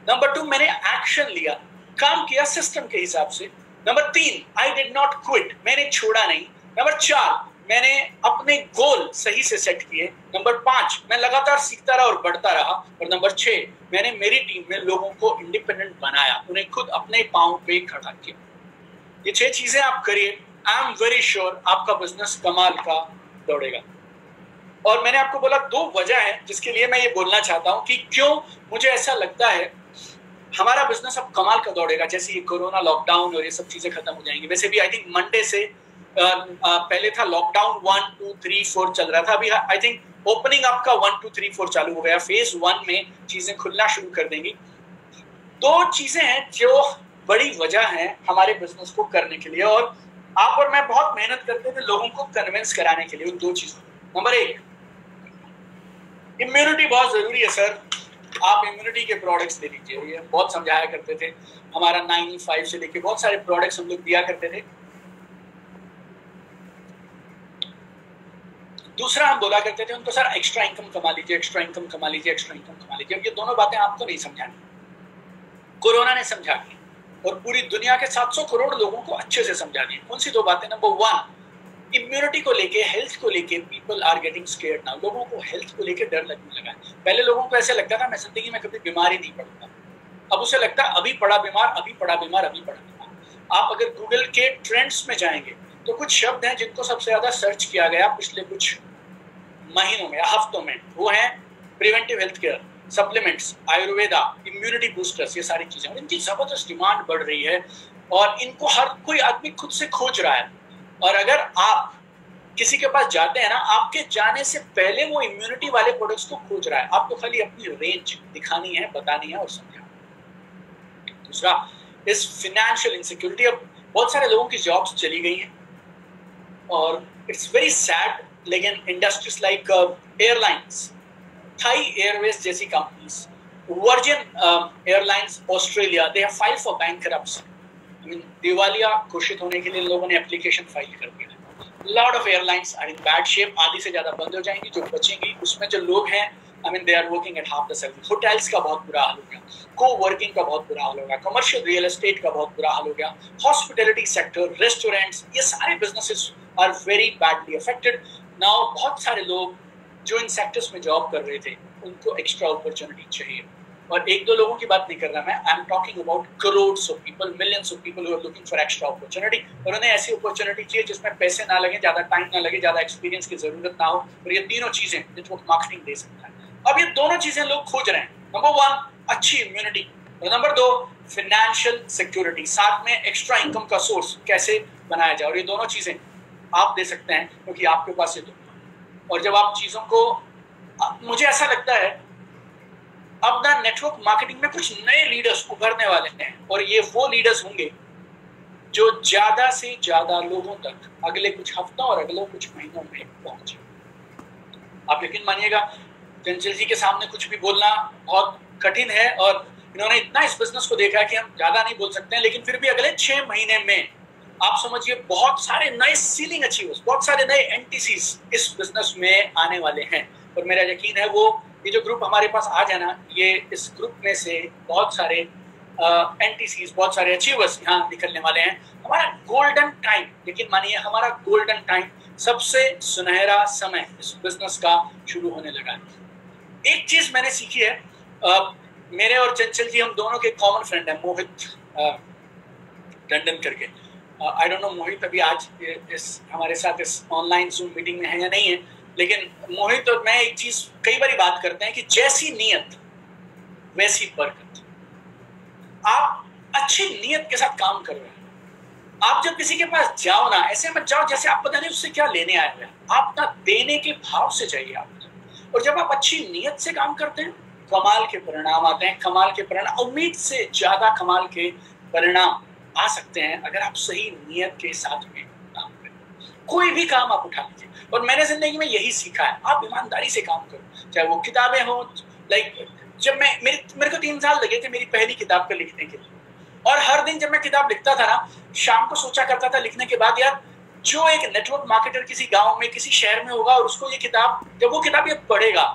Speaker 1: Number 2, मैंने एक्शन लिया, काम किया सिस्टम के हिसाब से। Number 3, I did not quit, मैंने छोड़ा नहीं। नंबर 4, मैंने अपने गोल सही से सेट किए। नंबर 5, मैं लगातार सीखता रहा और बढ़ता रहा। और नंबर 6, मैंने मेरी टीम में लोगों को इंडिपेंडेंट बनाया, उन्हें खुद अपने पांव पे खड़ा किया। ये 6 चीजें आप करिए, आई एम वेरी श्योर आपका बिजनेस कमाल का दौड़ेगा। और मैंने आपको बोला 2 वजह है जिसके लिए मैं ये बोलना चाहता हूं कि क्यों मुझे ऐसा लगता है हमारा बिजनेस अब कमाल का दौड़ेगा जैसे ये कोरोना, लॉकडाउन और ये सब चीजें खत्म हो जाएंगी। वैसे भी आई थिंक मंडे से पहले था लॉकडाउन 1, 2, 3, 4 चल रहा था। अभी आई थिंक ओपनिंग अप का 1, 2, 3, 4 चालू हो गया। फेज 1 में चीजें खुलना शुरू कर देंगी। 2 चीजें हैं जो बड़ी वजह है हमारे बिजनेस को करने के लिए, और आप और मैं बहुत मेहनत करते थे लोगों को कन्विंस कराने के लिए उन 2 चीजों। नंबर 1, इम्यूनिटी बहुत जरूरी है सर। आप इम्यूनिटी के प्रोडक्ट्स ले लीजिए, ये बहुत समझाया करते थे। हमारा 95 से लेके बहुत सारे प्रोडक्ट्स हम लोग दिया करते थे। दूसरा हम बोला करते थे उनको, सर एक्स्ट्रा इनकम कमा लीजिए, एक्स्ट्रा इनकम कमा लीजिए, एक्स्ट्रा इनकम कमा लीजिए। अब ये दोनों बातें आपको नहीं समझानी, कोरोना ने समझा दी और पूरी दुनिया के 700 करोड़ लोगों को अच्छे से समझा दी। कौन सी 2 बातें? नंबर 1, इम्यूनिटी को लेके, हेल्थ को लेके people are getting scared now. लोगों को हेल्थ को लेके डर लगने लगा है। पहले लोगों को ऐसे लगता था मैं जिंदगी में कभी बीमार ही नहीं पड़ूंगा, अब उसे लगता है अभी पड़ा बीमार, अभी पड़ा बीमार, अभी पड़ा बीमार। आप अगर गूगल के ट्रेंड्स में जाएंगे तो कुछ शब्द हैं जिनको सबसे ज्यादा सर्च किया गया पिछले कुछ महीनों में या हफ्तों में, वो है preventive health care, supplements, Ayurveda, immunity boosters, ये सारी चीजें। इनकी जबरदस्त डिमांड बढ़ रही है और इनको हर कोई आदमी खुद से खोज रहा है। और अगर आप किसी के पास जाते हैं ना, आपके जाने से पहले वो इम्यूनिटी वाले प्रोडक्ट्स को खोज रहा है। आपको खाली अपनी रेंज दिखानी है, बतानी है और समझानी है। दूसरा इस फिनेंशियल इनसिक्योरिटी। अब बहुत सारे लोगों की जॉब्स चली गई हैं और इट्स वेरी सैड, लेकिन industries like airlines, Thai Airways जैसी companies, Virgin Airlines Australia, they have filed for bankruptcy. I mean दिवालिया घोषित होने के लिए लोगों ने एप्लीकेशन फाइल कर दिया। Lot of airlines are in bad shape, आधी से ज्यादा बंद हो जाएंगी, जो बचेंगी उसमें जो लोग हैं I mean they are working at half the salary. Hotels का बहुत बुरा हाल हो गया, को वर्किंग का बहुत बुरा हाल हो गया, कमर्शियल रियल एस्टेट का बहुत बुरा हाल हो गया, हॉस्पिटैलिटी सेक्टर, रेस्टोरेंट्स, ये सारे businesses are very badly affected now. बहुत सारे लोग जो इन सेक्टर्स में जॉब कर रहे थे उनको एक्स्ट्रा अपॉर्चुनिटी चाहिए, और एक दो लोगों की बात नहीं कर रहा मैं, I am talking about crores of people, millions of people who are looking for extra opportunity. और उन्हें ऐसी अपॉर्चुनिटी चाहिए जिसमें पैसे ना लगे, ज्यादा टाइम ना लगे, ज्यादा एक्सपीरियंस की जरूरत ना हो, और ये तीनों चीजें नेटवर्क मार्केटिंग दे सकता है। अब ये दोनों चीजें लोग खोज रहे हैं। नंबर 1 अच्छी इम्यूनिटी, और नंबर 2 फाइनेंशियल सिक्योरिटी, साथ में एक्स्ट्रा इनकम का सोर्स कैसे बनाया जाए, और ये दोनों चीजें आप दे सकते हैं क्योंकि आपके पास ये दोनों। और जब आप चीजों को, मुझे ऐसा लगता है अब ना नेटवर्क मार्केटिंग में कुछ नए लीडर्स उभरने वाले हैं, और ये वो लीडर्स होंगे जो ज्यादा से ज्यादा लोगों तक अगले कुछ हफ्तों और अगले कुछ महीनों में पहुंचे। आप यकीन मानिएगा, चंचल जी के सामने कुछ भी बोलना बहुत कठिन है, और इन्होंने इतना इस बिजनेस को देखा है कि हम ज्यादा नहीं बोल सकते हैं, लेकिन फिर भी अगले 6 महीने में आप समझिए बहुत सारे नए सीलिंग अचीवर्स, बहुत सारे नए एनटीसीज इस बिजनेस में आने वाले हैं। और मेरा यकीन है वो ये जो ग्रुप हमारे पास आज है ना, ये इस ग्रुप में से बहुत सारे एनटीसीज, बहुत सारे अचीवर्स यहाँ निकलने वाले हैं। हमारा गोल्डन टाइम, यकीन मानिए हमारा गोल्डन टाइम, सबसे सुनहरा समय इस बिजनेस का शुरू होने लगा है। एक चीज मैंने सीखी है, मेरे और चंचल जी हम दोनों के कॉमन फ्रेंड है मोहित टंडन करके। आई डोंट नो मोहित अभी आज इस हमारे साथ इस ऑनलाइन जूम मीटिंग में है या नहीं है, लेकिन मोहित और मैं एक चीज कई बार बात करते हैं कि जैसी नीयत वैसी बरकत। आप अच्छी नीयत के साथ काम कर रहे हैं, आप जब किसी के पास जाओ ना, ऐसे मत जाओ जैसे आप पता नहीं उससे क्या लेने आए हुए हैं, आप ना देने के भाव से चाहिए आपको। और जब आप अच्छी नीयत से काम करते हैं कमाल के परिणाम आते हैं, कमाल के परिणाम, उम्मीद से ज्यादा कमाल के परिणाम आ सकते हैं अगर आप सही नीयत के साथ में काम करें। कोई भी काम आप उठा लीजिए, और मैंने जिंदगी में यही सीखा है, आप ईमानदारी से काम करो, चाहे वो किताबें हो। लाइक जब मेरे को 3 साल लगे थे मेरी पहली किताब को लिखने के लिए, और हर दिन जब मैं किताब लिखता था ना, शाम को सोचा करता था लिखने के बाद, यार जो एक नेटवर्क मार्केटर किसी गांव में किसी शहर में होगा और उसको ये किताब, जब वो किताब ये पढ़ेगा,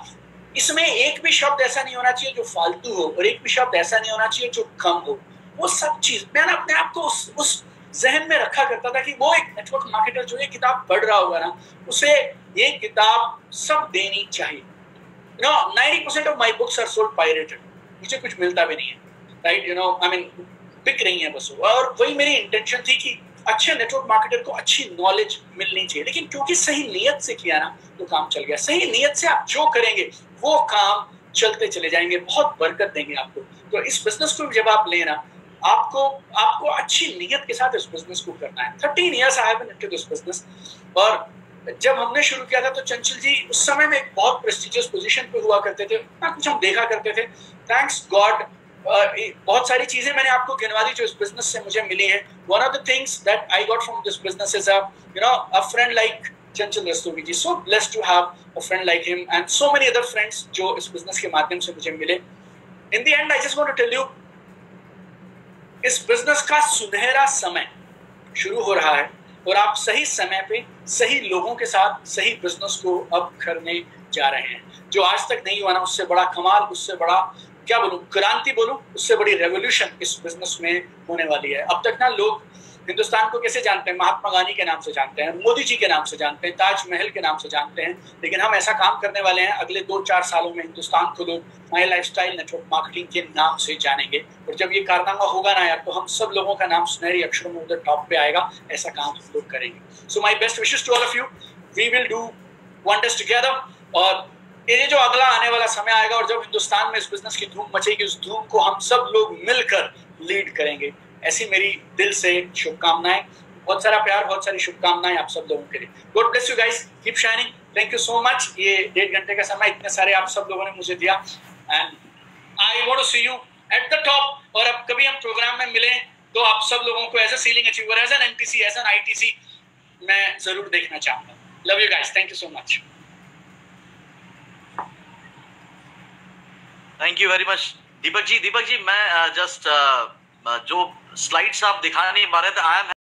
Speaker 1: इसमें एक भी शब्द ऐसा नहीं होना चाहिए जो फालतू हो, और एक भी शब्द ऐसा नहीं होना चाहिए जो कम हो। वो सब चीज मैंने अपने आप को उस जहन में रखा करता था कि वो एक नेटवर्क मार्केटर जो ये किताब पढ़ रहा होगा ना, उसे ये किताब सब देनी चाहिए। 90% of my books are sold pirated, मुझे कुछ मिलता भी नहीं है, राइट, आई मीन बिक रही है बस। और वही मेरी इंटेंशन थी कि अच्छे नेटवर्क मार्केटर को अच्छी नॉलेज मिलनी चाहिए, लेकिन क्योंकि सही नीयत से किया ना तो काम चल गया। सही नीयत से आप जो करेंगे वो काम चलते चले जाएंगे, बहुत बरकत देंगे आपको। तो इस बिजनेस को जब आप लेना, आपको अच्छी नीयत के साथ इस बिजनेस को करना है। 13 years I have been into this business, और जब हमने शुरू किया था तो चंचल जी उस समय में एक बहुत प्रेस्टिजियस पोजीशन पे हुआ करते थे, इतना कुछ हम देखा करते थे। थैंक्स गॉड बहुत सारी चीजें मैंने आपको गिनवा दी जो इस बिजनेस से मुझे मिली हैं। One of the things that I got from this business is a friend like Chanchal Rastogi ji. So blessed to have a friend like him and so many other friends जो इस बिजनेस के माध्यम से मुझे मिले। In the end I just want to tell you, इस business का सुनहरा समय शुरू हो रहा है, और आप सही समय पे सही लोगों के साथ सही बिजनेस को अब करने जा रहे हैं। जो आज तक नहीं हुआ ना, उससे बड़ा कमाल, उससे बड़ा क्या बोलूं, क्रांति बोलूं, उससे बड़ी रेवोल्यूशन इस बिजनेस में होने वाली है। अब तक ना लोग हिंदुस्तान को कैसे जानते हैं? महात्मा गांधी के नाम से जानते हैं, मोदी जी के नाम से जानते हैं, ताजमहल के नाम से जानते हैं, लेकिन हम ऐसा काम करने वाले हैं अगले 2-4 सालों में हिंदुस्तान को लोग माई लाइफस्टाइल नेटवर्क मार्केटिंग के नाम से जानेंगे। और जब ये कारनामा होगा ना यार, तो हम सब लोगों का नाम सुनहरी अक्षरों में उधर टॉप पे आएगा। ऐसा काम हम लोग करेंगे। So my best wishes to all of you, we will do wonders together. और ये जो अगला आने वाला समय आएगा और जब हिंदुस्तान में इस बिजनेस की धूम मचेगी, उस धूम को हम सब लोग मिलकर लीड करेंगे। ऐसी मेरी दिल से शुभकामनाएं, बहुत सारा प्यार, बहुत सारी शुभकामनाएं आप सब लोगों के लिए। God bless you guys, keep shining, thank you so much. ये 1.5 घंटे का समय इतने सारे आप सब लोगों ने मुझे दिया, and I want to see you at the top. और अब कभी हम प्रोग्राम में मिलें तो आप सब लोगों को as a selling achiever, as an NTC, as an ITC मैं जरूर देखना चाहूंगा। Love you guys, thank you so much.
Speaker 4: Thank you very much Deepak ji. मैं जस्ट जो स्लाइड्स आप दिखा नहीं पा रहे थे, आई एम